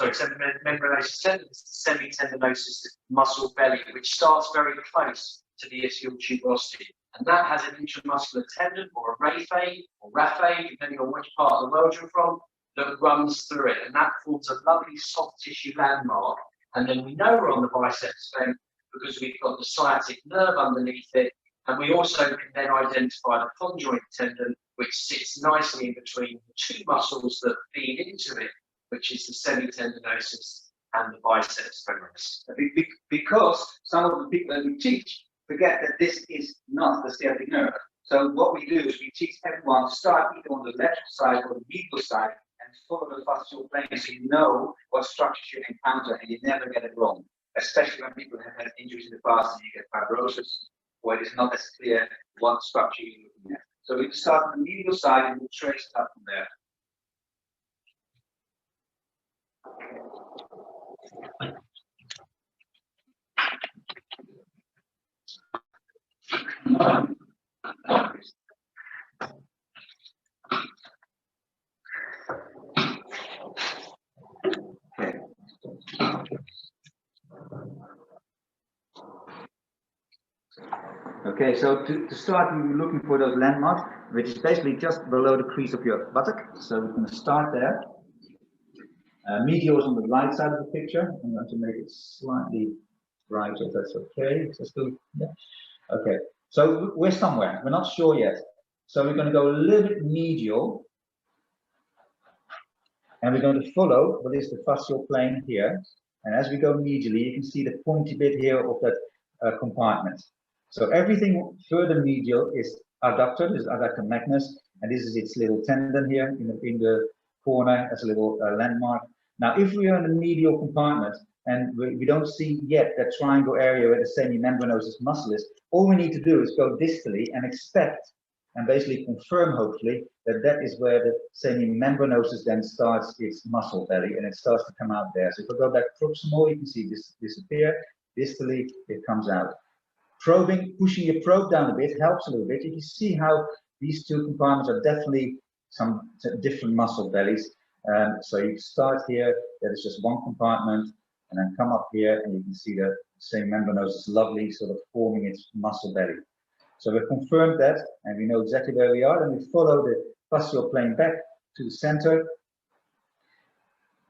tendon, semitendinosus muscle belly, which starts very close to the ischial tuberosity. And that has an intramuscular tendon or a raphe, depending on which part of the world you're from, that runs through it. And that forms a lovely soft tissue landmark. And then we know we're on the biceps vein because we've got the sciatic nerve underneath it. And we also can then identify the conjoint tendon, which sits nicely in between the two muscles that feed into it, which is the semitendinosus and the biceps femoris. Because some of the people that we teach forget that this is not the sciatic nerve. So what we do is we teach everyone to start either on the lateral side or the medial side and follow the fascial plane so you know what structures you encounter and you never get it wrong. Especially when people have had injuries in the past and you get fibrosis, where it is not as clear what structure you're looking at. So we start on the medial side and we'll trace it up from there. Okay, so to start, we were looking for those landmarks, which is basically just below the crease of your buttock. So we're going to start there. Medial is on the right side of the picture. I'm going to make it slightly brighter, if that's okay. Is that still, yeah. Okay, so we're somewhere. We're not sure yet. So we're going to go a little bit medial. And we're going to follow what is the fascial plane here. And as we go medially, you can see the pointy bit here of that compartment. So everything further medial is adductor, this is adductor magnus, and this is its little tendon here in the corner as a little landmark. Now, if we are in the medial compartment and we don't see yet that triangle area where the semimembranosus muscle is, all we need to do is go distally and expect and basically confirm, hopefully, that that is where the semimembranosus then starts its muscle belly and it starts to come out there. So if I go back proximal, you can see this disappear. Distally, it comes out. Probing, pushing your probe down a bit helps a little bit. You can see how these two compartments are definitely some different muscle bellies. So you start here, that is just one compartment, and then come up here and you can see the semimembranosus lovely sort of forming its muscle belly. So we've confirmed that and we know exactly where we are, and we follow the fascial plane back to the center.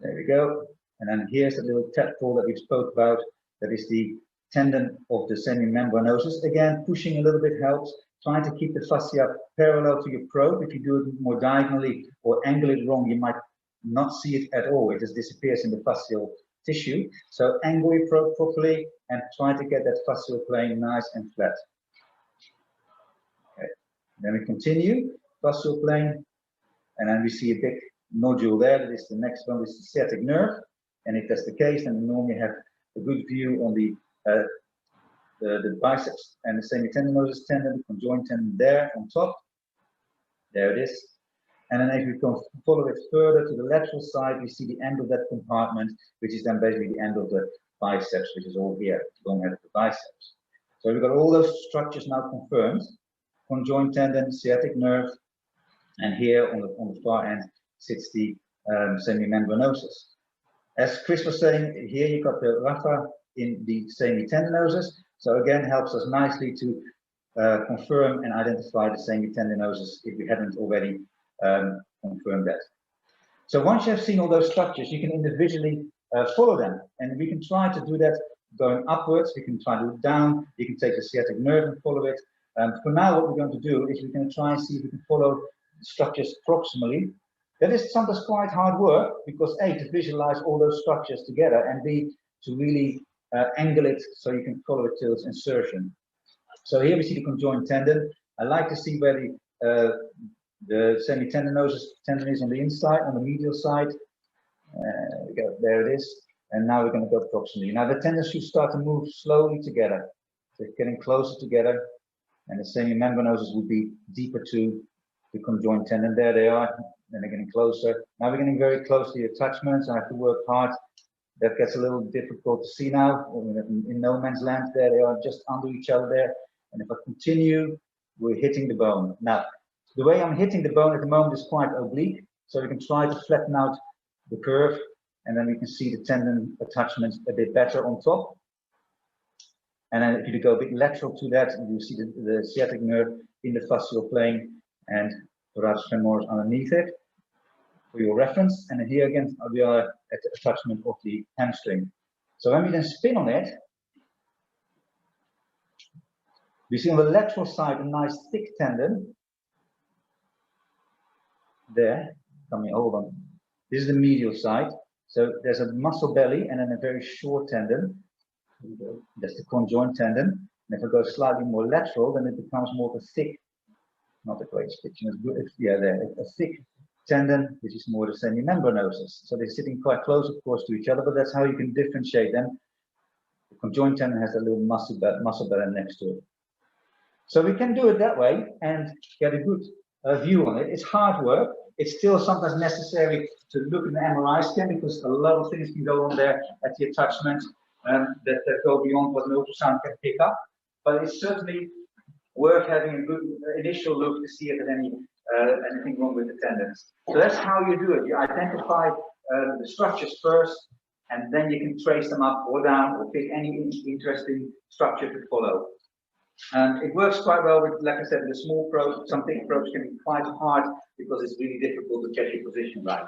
There we go. And then here's the little tadpole that we spoke about. That is the tendon of the semimembranosus. Again, pushing a little bit helps. Trying to keep the fascia parallel to your probe. If you do it more diagonally or angle it wrong, you might not see it at all. It just disappears in the fascial tissue. So angle your probe properly and try to get that fascial plane nice and flat. Okay. Then we continue, fascial plane, and then we see a big nodule there. That is the next one, is the sciatic nerve. And if that's the case, then we normally have a good view on the biceps and the semitendinosus tendon, the conjoint tendon there on top. There it is. And then if we can follow it further to the lateral side, we see the end of that compartment, which is then basically the end of the biceps, which is all here, the long head of the biceps. So we've got all those structures now confirmed. Conjoint tendon, sciatic nerve, and here on the far end sits the semimembranosus. As Chris was saying, here you've got the rapha in the semitendinosus. So again, helps us nicely to confirm and identify the semitendinosus if we hadn't already confirmed that. So once you have seen all those structures, you can individually follow them. And we can try to do that going upwards. We can try to do it down. You can take the sciatic nerve and follow it. For now, what we're going to do is we're going to try and see if we can follow structures proximally. That is sometimes quite hard work because A, to visualize all those structures together, and B, to really angle it so you can follow it till its insertion. So here we see the conjoint tendon. I like to see where the semitendinosus tendon is on the inside, on the medial side. There it is. And now we're going to go proximally. Now the tendons should start to move slowly together. So it's getting closer together, and the semimembranosus will be deeper to the conjoint tendon. There they are. And they're getting closer. Now we're getting very close to the attachments. I have to work hard. That gets a little difficult to see now. In no man's land, there they are just under each other there. And if I continue, we're hitting the bone. Now, The way I'm hitting the bone at the moment is quite oblique, so we can try to flatten out the curve, and then we can see the tendon attachments a bit better on top. And then if you go a bit lateral to that, you see the sciatic nerve in the fascial plane and the radius femoris underneath it for your reference. And then here again, we are at the attachment of the hamstring. So when we then spin on it, we see on the lateral side a nice thick tendon. There, hold on. This is the medial side. So there's a muscle belly and then a very short tendon. That's the conjoint tendon. And if it goes slightly more lateral, then it becomes more of a thick, not a great picture, yeah, there, a thick tendon, which is more the semimembranosus. So they're sitting quite close, of course, to each other, but that's how you can differentiate them. The conjoint tendon has a little muscle belly next to it. So we can do it that way and get a good view on it. It's hard work. It's still sometimes necessary to look in the MRI scan because a lot of things can go on there at the attachment that go beyond what an ultrasound can pick up. But it's certainly worth having a good initial look to see if there's anything wrong with the tendons. So that's how you do it. You identify the structures first, and then you can trace them up or down or pick any interesting structure to follow. It works quite well with, like I said, the small probes. Some big probes can be quite hard because it's really difficult to get your position right.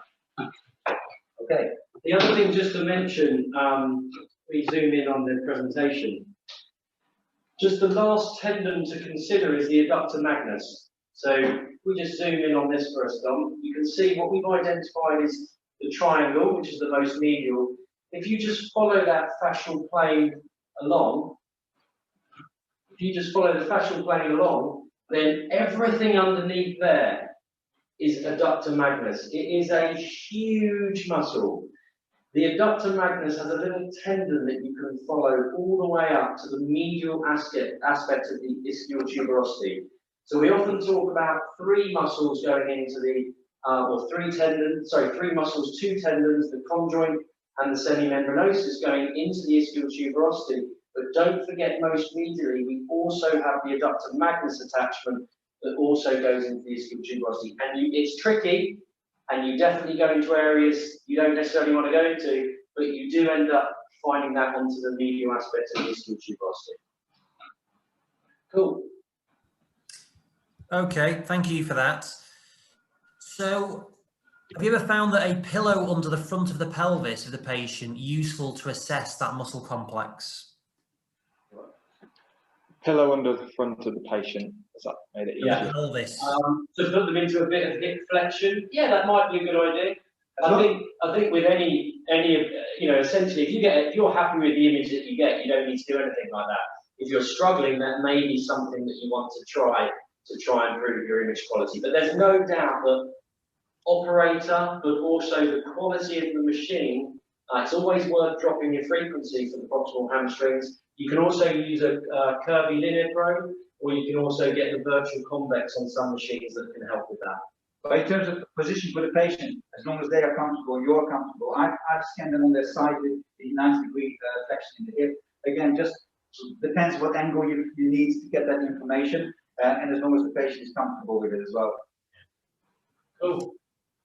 Okay. The other thing just to mention, we zoom in on the presentation. Just the last tendon to consider is the adductor magnus. So we just zoom in on this for a second. You can see what we've identified is the triangle, which is the most medial. If you just follow that fascial plane along, then everything underneath there is adductor magnus. It is a huge muscle. The adductor magnus has a little tendon that you can follow all the way up to the medial aspect of the ischial tuberosity. So we often talk about three muscles going into the, three muscles, two tendons, the conjoint and the semimembranosus going into the ischial tuberosity. But don't forget, most medially, we also have the adductor magnus attachment that also goes into the ischial tuberosity. And it's tricky, and you definitely go into areas you don't necessarily want to go into, but you do end up finding that onto the medial aspect of the ischial tuberosity. Cool. Okay, thank you for that. So, have you ever found that a pillow under the front of the pelvis of the patient useful to assess that muscle complex? Pillow under the front of the patient, has that made it easier? Yeah, pelvis. To put them into a bit of hip flexion, yeah, that might be a good idea. I think with any essentially, if you're happy with the image that you get, you don't need to do anything like that. If you're struggling, that may be something that you want to try and improve your image quality. But there's no doubt that operator, but also the quality of the machine, it's always worth dropping your frequency for the proximal hamstrings. You can also use a curvy linear probe, or you can also get the virtual convex on some machines that can help with that. But in terms of position for the patient, as long as they are comfortable, you're comfortable. I've scanned them on their side with the 90-degree flexion in the hip. Again, just depends what angle you need to get that information, and as long as the patient is comfortable with it as well. Cool.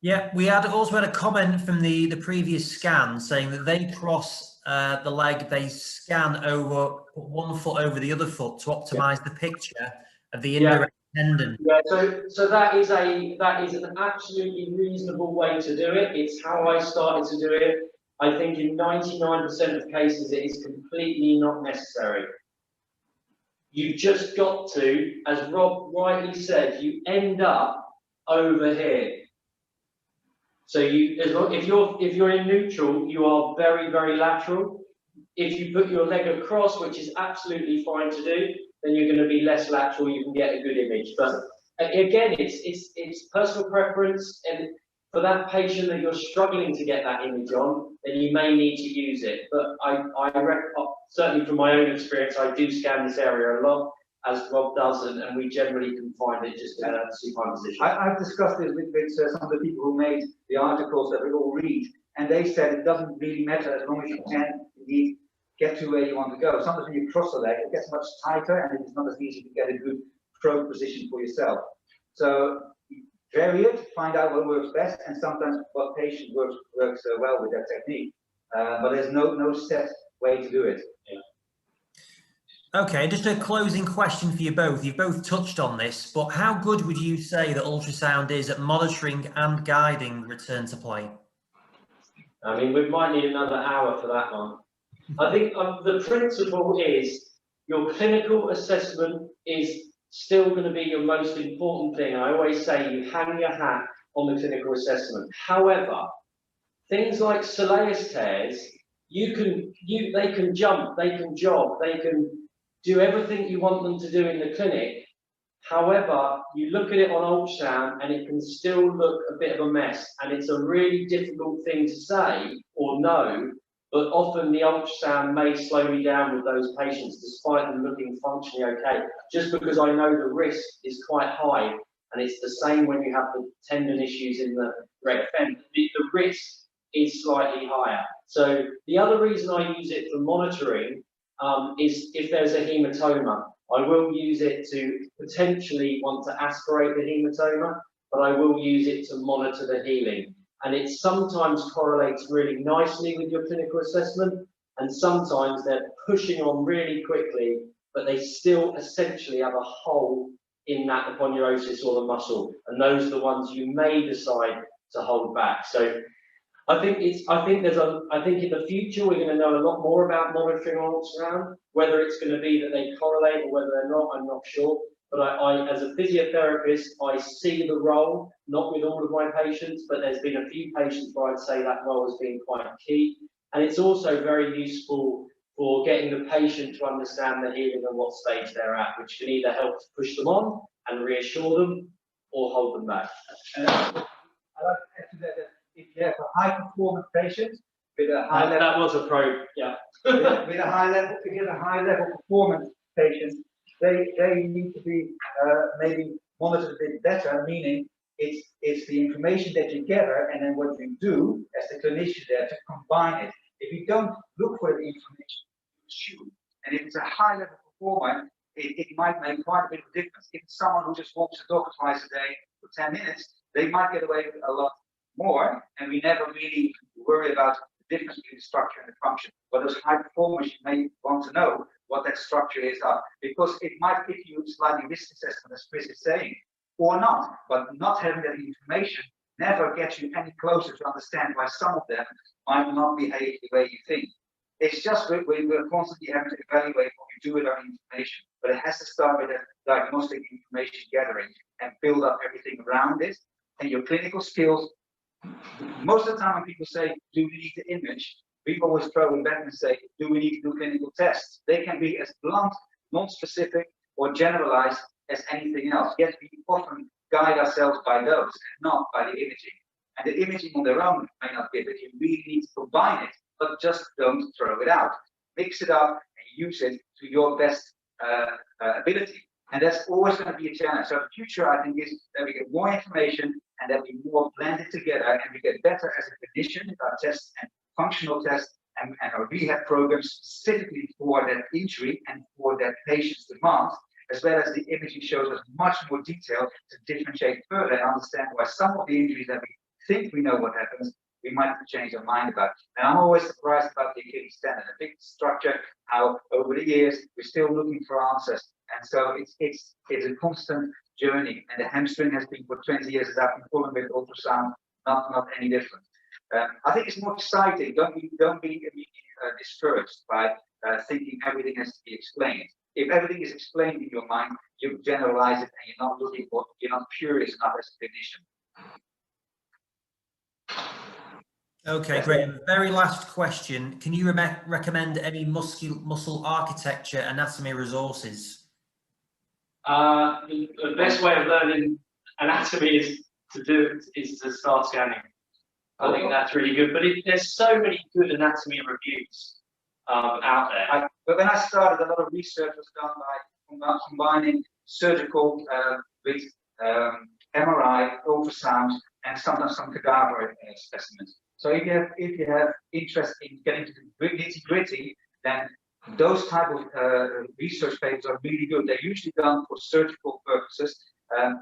Yeah, we also had a comment from the previous scan saying that they cross the leg, they scan over 1 foot over the other foot to optimize the picture of the indirect tendon. Yeah, so that is an absolutely reasonable way to do it. It's how I started to do it. I think in 99% of cases it is completely not necessary. You've just got to, as Rob rightly said, you end up over here. So if you're in neutral, you are very, very lateral. If you put your leg across, which is absolutely fine to do, then you're going to be less lateral. You can get a good image. But again, it's personal preference, and for that patient that you're struggling to get that image on, then you may need to use it. But I certainly from my own experience, I do scan this area a lot, as Rob does, and we generally can find it just in a supine position. I've discussed this with some of the people who made the articles that we all read, and they said it doesn't really matter as long as you can indeed get to where you want to go. Sometimes when you cross the leg, it gets much tighter, and it's not as easy to get a good probe position for yourself. So vary it, find out what works best, and sometimes what patient works well with that technique. But there's no set way to do it. Okay, just a closing question for you both. You've both touched on this, but how good would you say that ultrasound is at monitoring and guiding return to play? I mean, we might need another hour for that one. I think the principle is your clinical assessment is still going to be your most important thing. I always say you hang your hat on the clinical assessment. However, things like soleus tears, they can jump, they can jog, they can do everything you want them to do in the clinic. However, you look at it on ultrasound and it can still look a bit of a mess, and it's a really difficult thing to say or know, but often the ultrasound may slow me down with those patients despite them looking functionally okay, just because I know the risk is quite high, and it's the same when you have the tendon issues in the rec fem. The risk is slightly higher. So the other reason I use it for monitoring is if there's a hematoma. I will use it to potentially want to aspirate the hematoma, but I will use it to monitor the healing. And it sometimes correlates really nicely with your clinical assessment, and sometimes they're pushing on really quickly, but they still essentially have a hole in that aponeurosis or the muscle, and those are the ones you may decide to hold back. So I think in the future we're going to know a lot more about monitoring ultrasound. Whether it's going to be that they correlate or whether they're not, I'm not sure. But I as a physiotherapist, I see the role, not with all of my patients, but there's been a few patients where I'd say that role has been quite key. And it's also very useful for getting the patient to understand the healing and what stage they're at, which can either help to push them on and reassure them or hold them back. I'd like to add to that, if you have a high performance patient with a high level, that was a probe, yeah. with a high level, if you have a high level performance patient, they need to be maybe monitored a bit better, meaning it's the information that you gather and then what you do as the clinician there to combine it. If you don't look for the information, you assume. And if it's a high level performer, it might make quite a bit of difference. If it's someone who just walks the dog twice a day for 10 minutes, they might get away with a lot more, and we never really worry about the difference between the structure and the function. But those high performers, you may want to know what that structure is, because it might give you a slightly risk assessment, as Chris is saying, or not. But not having that information never gets you any closer to understand why some of them might not behave the way you think. It's just we're constantly having to evaluate what we do with our information, but it has to start with a diagnostic information gathering and build up everything around it. And your clinical skills, most of the time when people say, do we need to image? We always throw it back and say, do we need to do clinical tests? They can be as blunt, non-specific, or generalized as anything else. Yet we often guide ourselves by those and not by the imaging. And the imaging on their own may not give it. You really need to combine it, but just don't throw it out. Mix it up and use it to your best ability. And that's always going to be a challenge. So the future, I think, is that we get more information and that we more blend it together and we get better as a clinician with our tests and functional tests and our rehab programs specifically for that injury and for that patient's demands, as well as the imaging shows us much more detail to differentiate further and understand why some of the injuries that we think we know what happens, we might have to change our mind about. And I'm always surprised about the Achilles tendon, a big structure, how over the years we're still looking for answers. And so it's a constant journey. And the hamstring has been for 20 years as I've been following with ultrasound, not any different. I think it's more exciting. Don't be immediately discouraged by thinking everything has to be explained. If everything is explained in your mind, you generalize it and you're not looking for, you're not curious enough as a clinician. Okay, great. Very last question. Can you recommend any muscle architecture anatomy resources? The best way of learning anatomy is to start scanning. I think that's really good. But there's so many good anatomy reviews out there. But when I started, a lot of research was done by combining surgical with MRI, ultrasound, and sometimes some cadaver specimens. So if you have interest in getting to the nitty-gritty, then those type of research papers are really good. They're usually done for surgical purposes,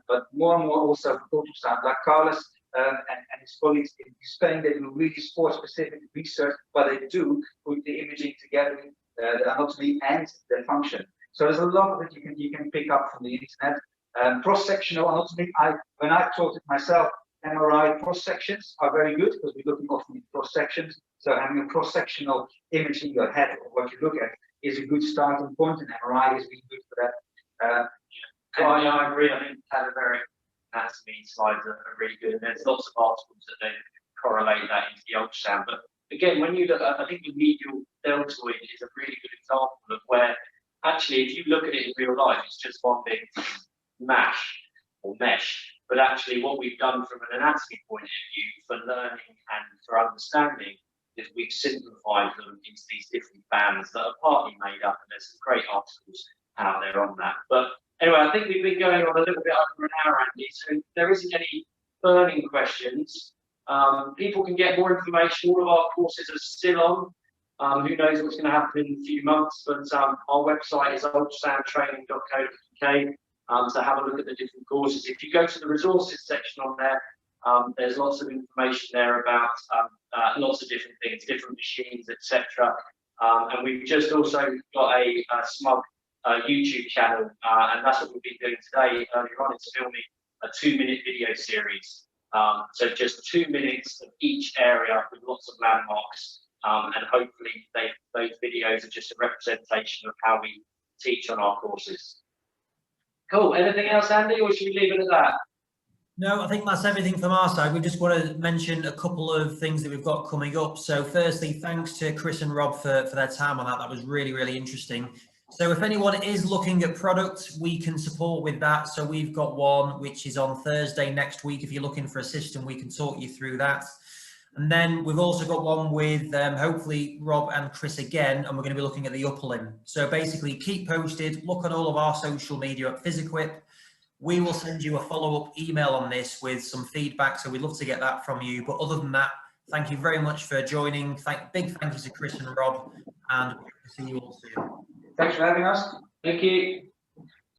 but more and more also for ultrasound, like Carlos and his colleagues in Spain, they do really sport-specific research, but they do put the imaging together with the anatomy and the function. So there's a lot that you can pick up from the internet. Cross-sectional anatomy, when I taught it myself, MRI cross-sections are very good because we're looking often at cross-sections. So having a cross-sectional image in your head of what you look at is a good starting point, and MRI is really good for that. I agree. I think cadaveric anatomy slides are really good, and there's lots of articles that they correlate that into the ultrasound. But again, when you look, I think the medial deltoid is a really good example of where actually, if you look at it in real life, it's just one big mash or mesh. But actually, what we've done from an anatomy point of view for learning and for understanding is we've simplified them into these different bands that are partly made up, and there's some great articles out there on that. But anyway, I think we've been going on a little bit over an hour, Andy, so if there isn't any burning questions, people can get more information. All of our courses are still on. Who knows what's going to happen in a few months, but our website is ultrasoundtraining.co.uk. So have a look at the different courses. If you go to the resources section on there, there's lots of information there about lots of different things, different machines, etc. And we've just also got a smug YouTube channel, and that's what we've been doing today. Earlier on, it's filming a 2-minute video series. So just 2 minutes of each area with lots of landmarks, and hopefully those videos are just a representation of how we teach on our courses. Cool. Anything else, Andy, or should we leave it at that? No, I think that's everything from our side. We just want to mention a couple of things that we've got coming up. So firstly, thanks to Chris and Rob for their time on that. That was really, really interesting. So if anyone is looking at products, we can support with that. So we've got one which is on Thursday next week. If you're looking for a system, we can talk you through that. And then we've also got one with hopefully Rob and Chris again, and we're going to be looking at the upper limb. So basically keep posted, look on all of our social media at PhysEquip. We will send you a follow-up email on this with some feedback. So we'd love to get that from you. But other than that, thank you very much for joining. Big thank you to Chris and Rob, and we'll see you all soon. Thanks for having us. Thank you.